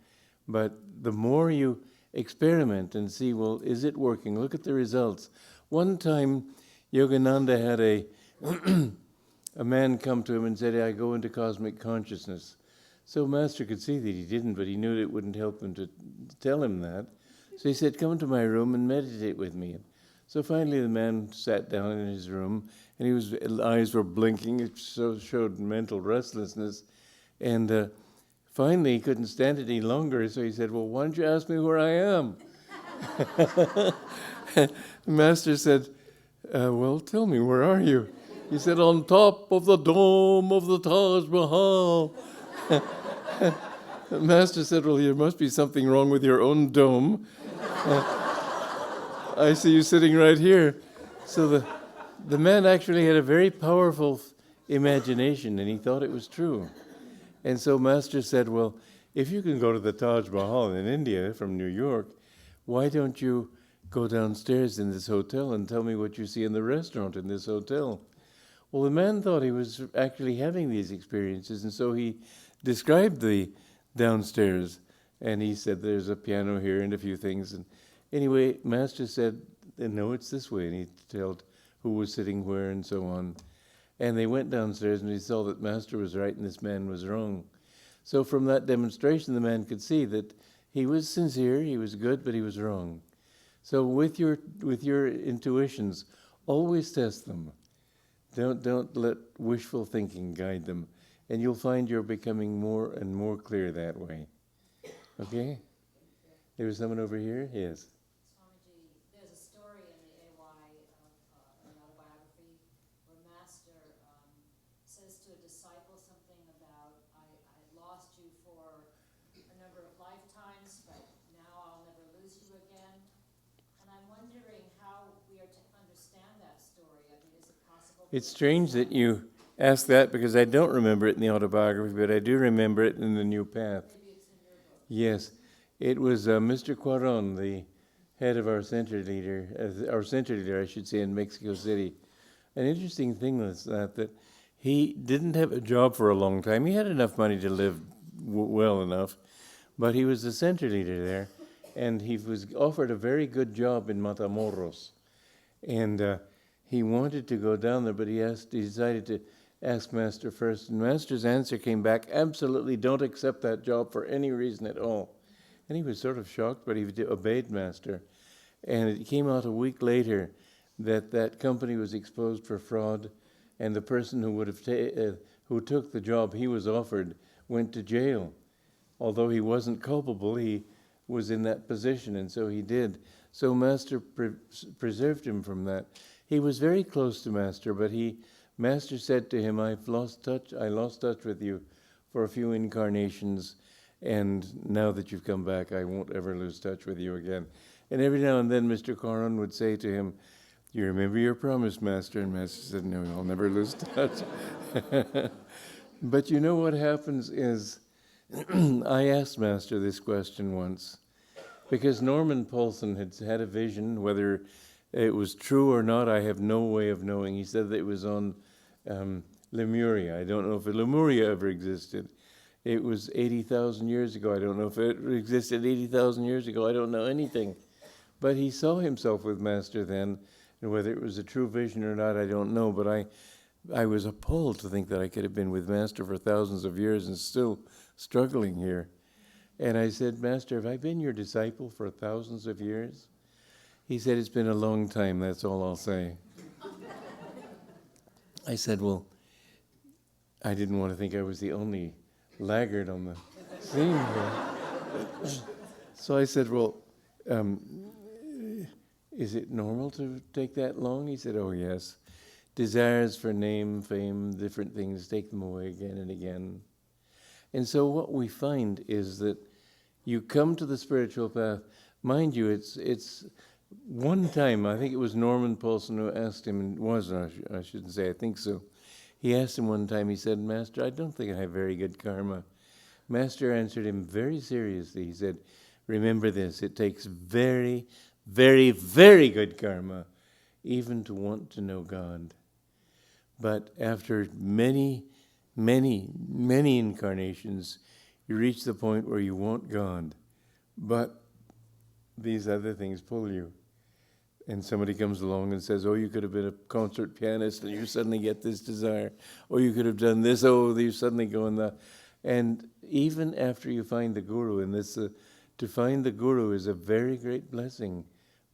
But the more you experiment and see, well, is it working? Look at the results. One time, Yogananda had a man come to him and said, I go into cosmic consciousness. So Master could see that he didn't, but he knew it wouldn't help him to tell him that. So he said, come into my room and meditate with me. So finally the man sat down in his room, and his eyes were blinking. It showed mental restlessness. And finally he couldn't stand it any longer, so he said, well, why don't you ask me where I am? The Master said, well, tell me, where are you? He said, on top of the dome of the Taj Mahal. The Master said, well, there must be something wrong with your own dome. I see you sitting right here. So the man actually had a very powerful imagination, and he thought it was true. And so Master said, well, if you can go to the Taj Mahal in India from New York, why don't you go downstairs in this hotel and tell me what you see in the restaurant in this hotel? Well, the man thought he was actually having these experiences, and so he described the downstairs, and he said, there's a piano here and a few things. And anyway, Master said, no, it's this way, and he told who was sitting where and so on. And they went downstairs, and he saw that Master was right and this man was wrong. So from that demonstration, the man could see that he was sincere, he was good, but he was wrong. So with your intuitions, always test them. Don't let wishful thinking guide them, and you'll find you're becoming more and more clear that way. Okay? There was someone over here? Yes. Swamiji, there's a story in the AY of an autobiography where Master says to a disciple something about, I lost you for a number of lifetimes, but now I'll never lose you again. And I'm wondering how we are to understand that story. I mean, is it possible? It's strange that you ask that, because I don't remember it in the autobiography, but I do remember it in the New Path. Maybe it's in your book. Yes. It was Mr. Quaron, the head of our center leader, I should say, in Mexico City. An interesting thing was that he didn't have a job for a long time. He had enough money to live well enough, but he was the center leader there, and he was offered a very good job in Matamoros. And he wanted to go down there, but he decided to ask Master first. And Master's answer came back, absolutely don't accept that job for any reason at all. And he was sort of shocked, but he obeyed Master. And it came out a week later that that company was exposed for fraud, and the person who would have who took the job he was offered went to jail. Although he wasn't culpable, he was in that position, and so he did. So Master preserved him from that. He was very close to Master, but Master said to him, I lost touch with you for a few incarnations, and now that you've come back, I won't ever lose touch with you again. And every now and then Mr. Coron would say to him, you remember your promise, Master? And Master said, no, I'll never lose touch. But you know what happens is, I asked Master this question once, because Norman Paulson had a vision. Whether it was true or not, I have no way of knowing. He said that it was on Lemuria. I don't know if Lemuria ever existed. It was 80,000 years ago. I don't know if it existed 80,000 years ago. I don't know anything. But he saw himself with Master then, and whether it was a true vision or not, I don't know. But I was appalled to think that I could have been with Master for thousands of years and still struggling here. And I said, Master, have I been your disciple for thousands of years? He said, it's been a long time, that's all I'll say. I said, well, I didn't want to think I was the only laggard on the scene here. So I said, well, is it normal to take that long? He said, oh yes. Desires for name, fame, different things, take them away again and again. And so what we find is that you come to the spiritual path. Mind you, it's one time, I think it was Norman Paulson who asked him, I shouldn't say, I think so. He asked him one time, he said, Master, I don't think I have very good karma. Master answered him very seriously. He said, remember this, it takes very, very, very good karma even to want to know God. But after many, many, many incarnations, you reach the point where you want God, but these other things pull you. And somebody comes along and says, oh, you could have been a concert pianist and you suddenly get this desire. Or you could have done this, oh, you suddenly go in that. And even after you find the Guru, and this, to find the Guru is a very great blessing.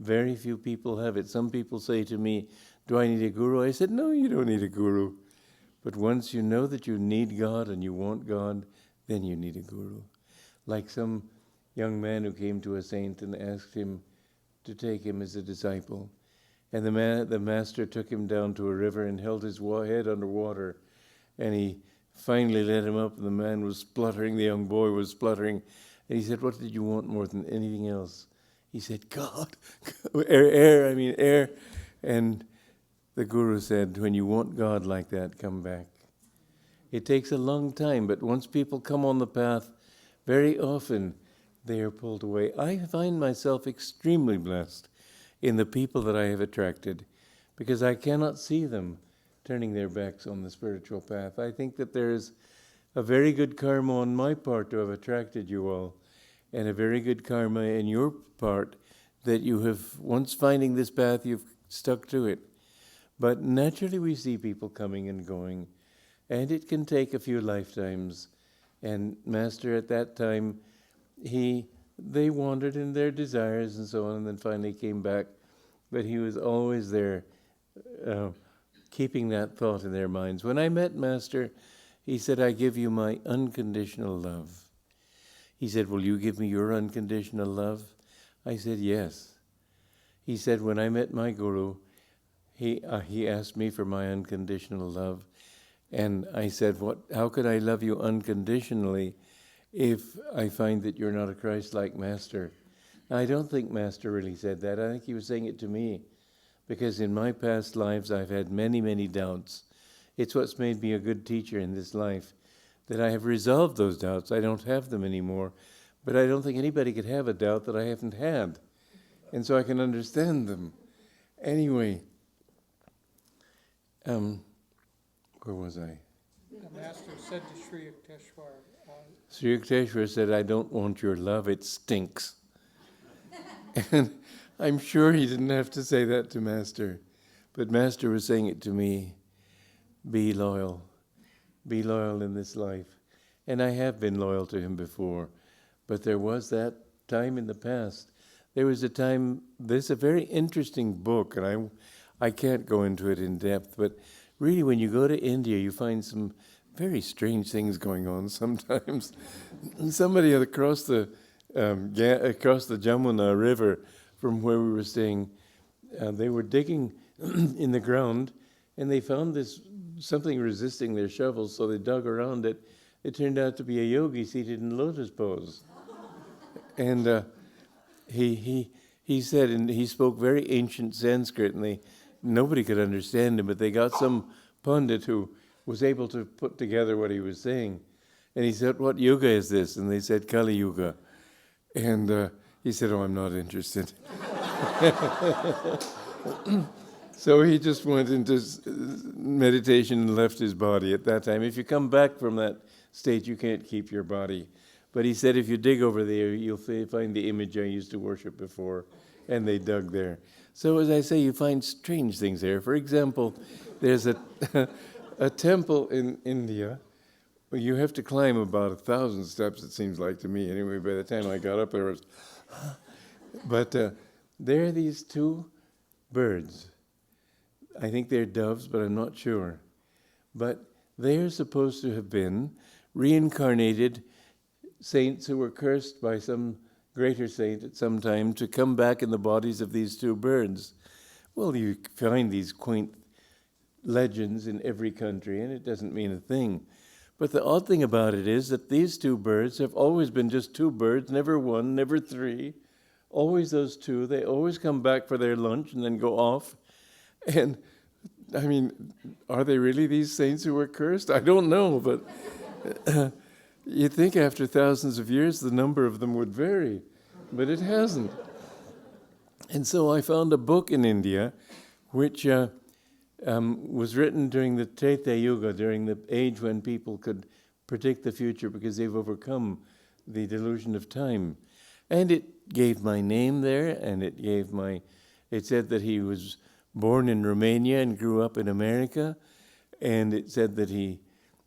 Very few people have it. Some people say to me, do I need a Guru? I said, no, you don't need a Guru. But once you know that you need God and you want God, then you need a Guru. Like some young man who came to a saint and asked him to take him as a disciple. And the master took him down to a river and held his head under water. And he finally let him up, and the man was spluttering, the young boy was spluttering. And he said, what did you want more than anything else? He said, God, air. And the Guru said, when you want God like that, come back. It takes a long time, but once people come on the path, very often they are pulled away. I find myself extremely blessed in the people that I have attracted, because I cannot see them turning their backs on the spiritual path. I think that there is a very good karma on my part to have attracted you all, and a very good karma in your part that you have, once finding this path, you've stuck to it. But naturally we see people coming and going, and it can take a few lifetimes. And Master at that time, they wandered in their desires and so on, and then finally came back. But he was always there, keeping that thought in their minds. When I met Master, he said, I give you my unconditional love. He said, will you give me your unconditional love? I said, yes. He said, when I met my Guru, he asked me for my unconditional love. And I said, how could I love you unconditionally if I find that you're not a Christ-like Master? Now, I don't think Master really said that. I think he was saying it to me, because in my past lives I've had many, many doubts. It's what's made me a good teacher in this life, that I have resolved those doubts. I don't have them anymore, but I don't think anybody could have a doubt that I haven't had, and so I can understand them. Anyway, where was I? The Master said to Sri Yukteswar, Sri Yukteswar said, I don't want your love, it stinks. And I'm sure he didn't have to say that to Master, but Master was saying it to me. Be loyal in this life. And I have been loyal to him before, but there was that time in the past. There was a time, there's a very interesting book, and I can't go into it in depth, but really when you go to India, you find some very strange things going on sometimes. Somebody across the Jamuna River from where we were staying, they were digging in the ground, and they found something resisting their shovels, so they dug around it. It turned out to be a yogi seated in lotus pose. And he said, and he spoke very ancient Sanskrit, and nobody could understand him, but they got some pundit who was able to put together what he was saying. And he said, what yoga is this? And they said, Kali Yuga. And he said, oh, I'm not interested. So he just went into meditation and left his body at that time. If you come back from that state, you can't keep your body. But he said, if you dig over there, you'll find the image I used to worship before. And they dug there. So as I say, you find strange things there. For example, there's a temple in India where you have to climb about 1,000 steps, it seems like to me. Anyway, by the time I got up there, it was... But there are these two birds. I think they're doves, but I'm not sure. But they are supposed to have been reincarnated saints who were cursed by some greater saint at some time to come back in the bodies of these two birds. Well, you find these quaint legends in every country, and it doesn't mean a thing. But the odd thing about it is that these two birds have always been just two birds, never one, never three, always those two. They always come back for their lunch and then go off. And, I mean, are they really these saints who were cursed? I don't know, but you'd think after thousands of years the number of them would vary. but it hasn't. And so I found a book in India which was written during the Hatha Yoga, during the age when people could predict the future because they've overcome the delusion of time. And it gave my name there, and it said that he was born in Romania and grew up in America, and it said that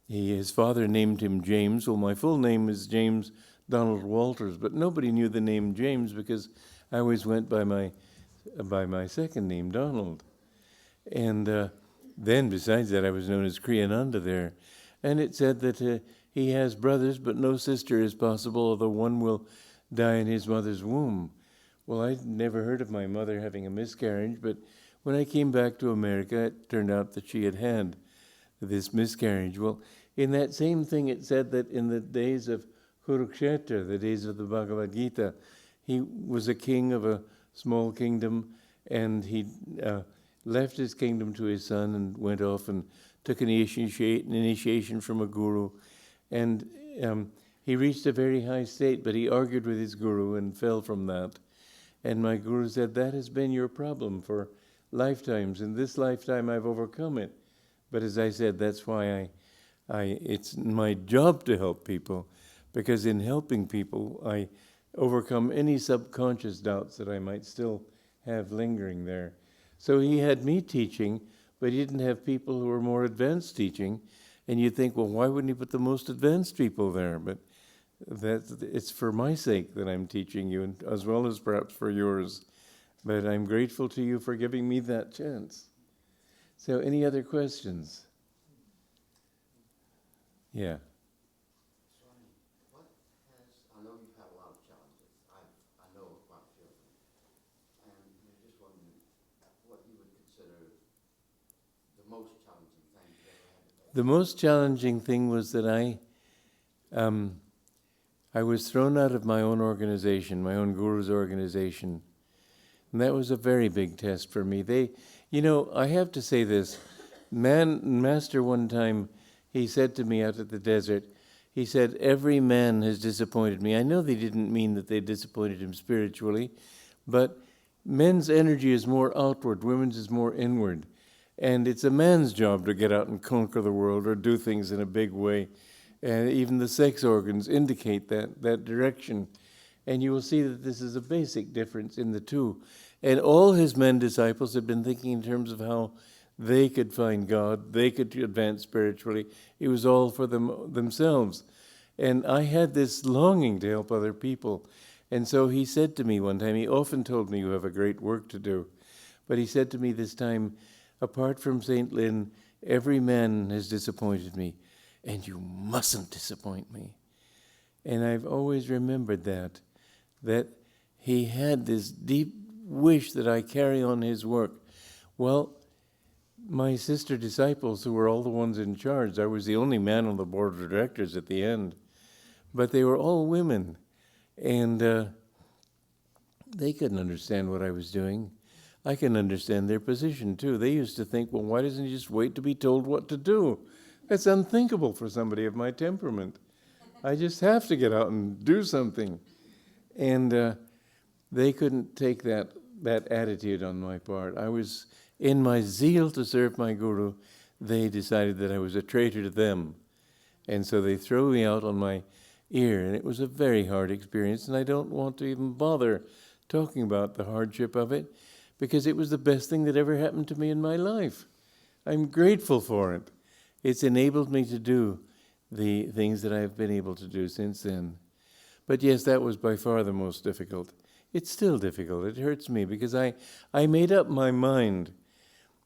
his father named him James. Well, my full name is James Donald Walters, but nobody knew the name James because I always went by my second name, Donald. And then, besides that, I was known as Kriyananda there. And it said that he has brothers, but no sister is possible, although one will die in his mother's womb. Well, I'd never heard of my mother having a miscarriage, but when I came back to America, it turned out that she had had this miscarriage. Well, in that same thing, it said that in the days of Kurukshetra, the days of the Bhagavad Gita, he was a king of a small kingdom, and he left his kingdom to his son and went off and took an initiation from a guru. And he reached a very high state, but he argued with his guru and fell from that. And my guru said, that has been your problem for lifetimes. In this lifetime, I've overcome it. But as I said, that's why it's my job to help people, because in helping people, I overcome any subconscious doubts that I might still have lingering there. So he had me teaching, but he didn't have people who were more advanced teaching. And you'd think, well, why wouldn't he put the most advanced people there? But it's for my sake that I'm teaching you, and as well as perhaps for yours. But I'm grateful to you for giving me that chance. So any other questions? Yeah. Swami, I know you've had a lot of challenges. I know quite a few of them. And I'm just wondering what you would consider the most challenging thing you ever had to face. The most challenging thing was that I was thrown out of my own organization, my own guru's organization. And that was a very big test for me. I have to say this. Master one time, he said to me out at the desert, he said, every man has disappointed me. I know they didn't mean that they disappointed him spiritually, but men's energy is more outward, women's is more inward. And it's a man's job to get out and conquer the world or do things in a big way. And even the sex organs indicate that direction. And you will see that this is a basic difference in the two. And all his men disciples have been thinking in terms of how they could find God, they could advance spiritually. It was all for themselves. And I had this longing to help other people. And so he said to me one time, he often told me, you have a great work to do. But he said to me this time, apart from St. Lin, every man has disappointed me, and you mustn't disappoint me. And I've always remembered that he had this deep wish that I carry on his work. Well, my sister disciples, who were all the ones in charge, I was the only man on the board of directors at the end, but they were all women, and they couldn't understand what I was doing. I can understand their position too. They used to think, well, why doesn't he just wait to be told what to do? That's unthinkable for somebody of my temperament. I just have to get out and do something. And they couldn't take that attitude on my part. I was, in my zeal to serve my guru, they decided that I was a traitor to them. And so they threw me out on my ear, and it was a very hard experience, and I don't want to even bother talking about the hardship of it, because it was the best thing that ever happened to me in my life. I'm grateful for it. It's enabled me to do the things that I've been able to do since then. But yes, that was by far the most difficult. It's still difficult. It hurts me because I made up my mind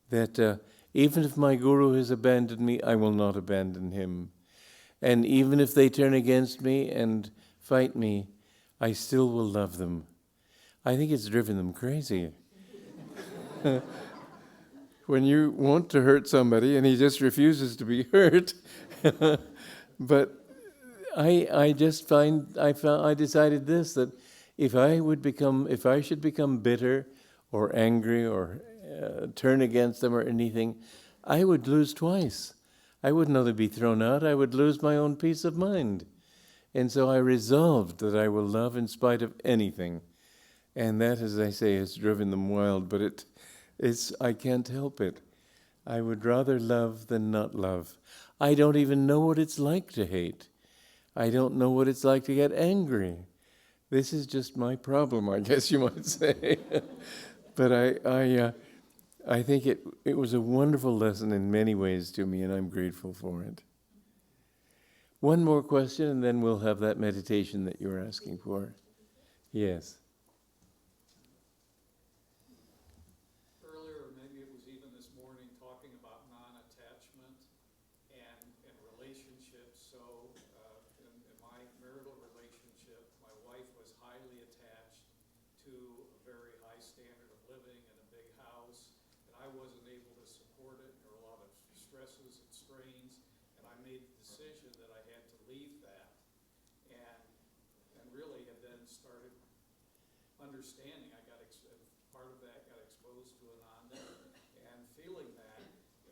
that even if my guru has abandoned me, I will not abandon him. And even if they turn against me and fight me, I still will love them. I think it's driven them crazy. When you want to hurt somebody and he just refuses to be hurt. But I decided this, that if I should become bitter or angry or turn against them or anything, I would lose twice. I wouldn't only be thrown out, I would lose my own peace of mind. And so I resolved that I will love in spite of anything. And that, as I say, has driven them wild, but I can't help it. I would rather love than not love. I don't even know what it's like to hate. I don't know what it's like to get angry. This is just my problem, I guess you might say. But I think it was a wonderful lesson in many ways to me, and I'm grateful for it. One more question, and then we'll have that meditation that you were asking for. Yes. Earlier, maybe it was even this morning, talking about non-attachment and relationships. So in my marital relationship, my wife was highly attached to a very high standard of living and a big house, and I wasn't able to support it. There were a lot of stresses and strains, and I made the decision that I had to leave that, and really had then started understanding. Part of that got exposed to Ananda and feeling that,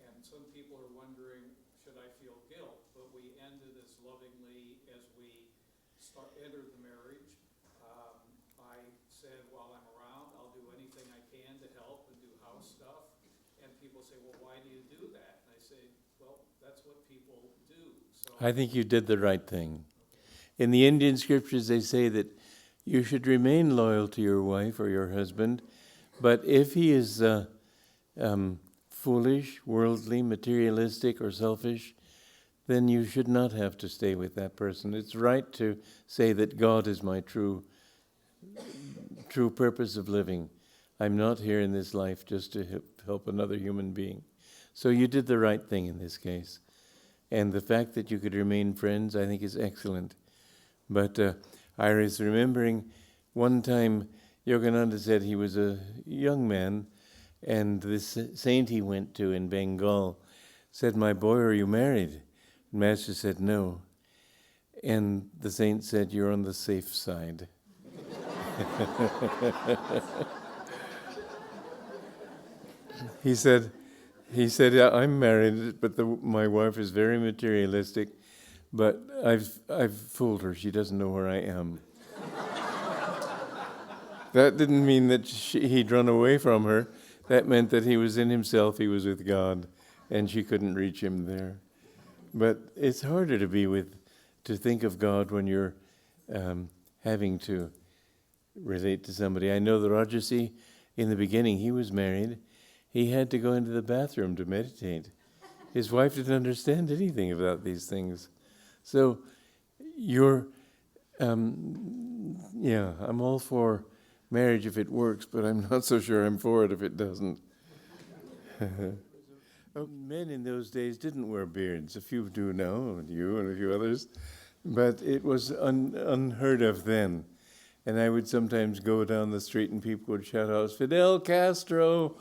and some people are wondering, should I feel guilt? But we ended as lovingly as we entered the marriage. I said, while I'm around, I'll do anything I can to help and do house stuff. And people say, well, why do you do that? And I say, well, that's what people do. So I think you did the right thing. In the Indian scriptures, they say that you should remain loyal to your wife or your husband, but if he is foolish, worldly, materialistic, or selfish, then you should not have to stay with that person. It's right to say that God is my true purpose of living. I'm not here in this life just to help another human being. So you did the right thing in this case. And the fact that you could remain friends, I think, is excellent. But I was remembering one time Yogananda said he was a young man, and this saint he went to in Bengal said, "My boy, are you married?" And Master said, "No." And the saint said, "You're on the safe side." He said, "Yeah, I'm married, but my wife is very materialistic, but I've fooled her. She doesn't know where I am." That didn't mean that he'd run away from her. That meant that he was in himself, he was with God, and she couldn't reach him there. But it's harder to think of God when you're having to relate to somebody. I know the Rajasi, in the beginning, he was married. He had to go into the bathroom to meditate. His wife didn't understand anything about these things. So I'm all for marriage if it works, but I'm not so sure I'm for it if it doesn't. Men in those days didn't wear beards. A few do now, and you and a few others, but it was unheard of then. And I would sometimes go down the street and people would shout out, "Fidel Castro!"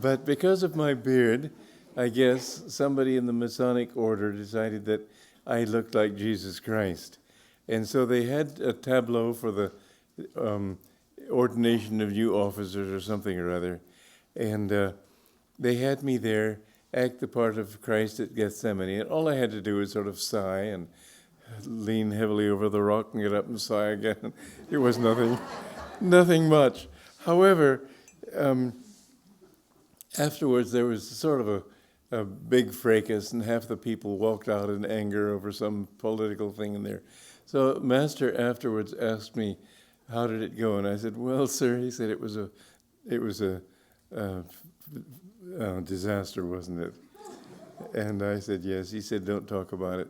But because of my beard, I guess somebody in the Masonic order decided that I looked like Jesus Christ. And so they had a tableau for the ordination of new officers or something or other. And they had me there act the part of Christ at Gethsemane. And all I had to do was sort of sigh and lean heavily over the rock and get up and sigh again. It was nothing much. However, afterwards there was sort of a big fracas, and half the people walked out in anger over some political thing in there. So Master afterwards asked me, "How did it go?" And I said, "Well, sir," he said, it was a disaster, wasn't it? And I said, "Yes." He said, "Don't talk about it."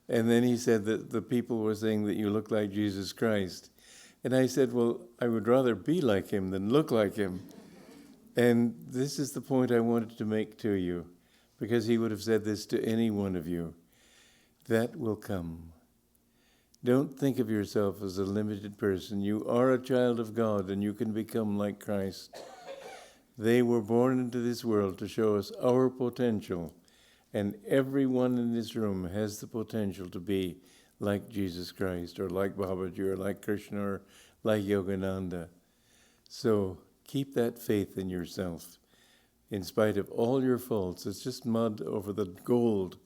And then he said that the people were saying that you look like Jesus Christ. And I said, "Well, I would rather be like him than look like him." And this is the point I wanted to make to you, because he would have said this to any one of you. That will come. Don't think of yourself as a limited person. You are a child of God, and you can become like Christ. They were born into this world to show us our potential, and everyone in this room has the potential to be like Jesus Christ, or like Babaji, or like Krishna, or like Yogananda. So keep that faith in yourself. In spite of all your faults, it's just mud over the gold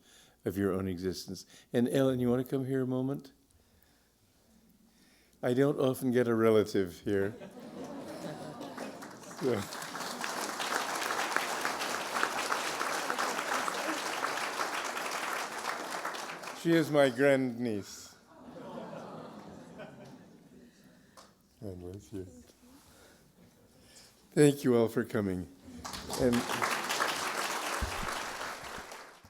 of your own existence. And Ellen, you want to come here a moment? I don't often get a relative here. So. She is my grandniece. God bless you. Thank you all for coming. And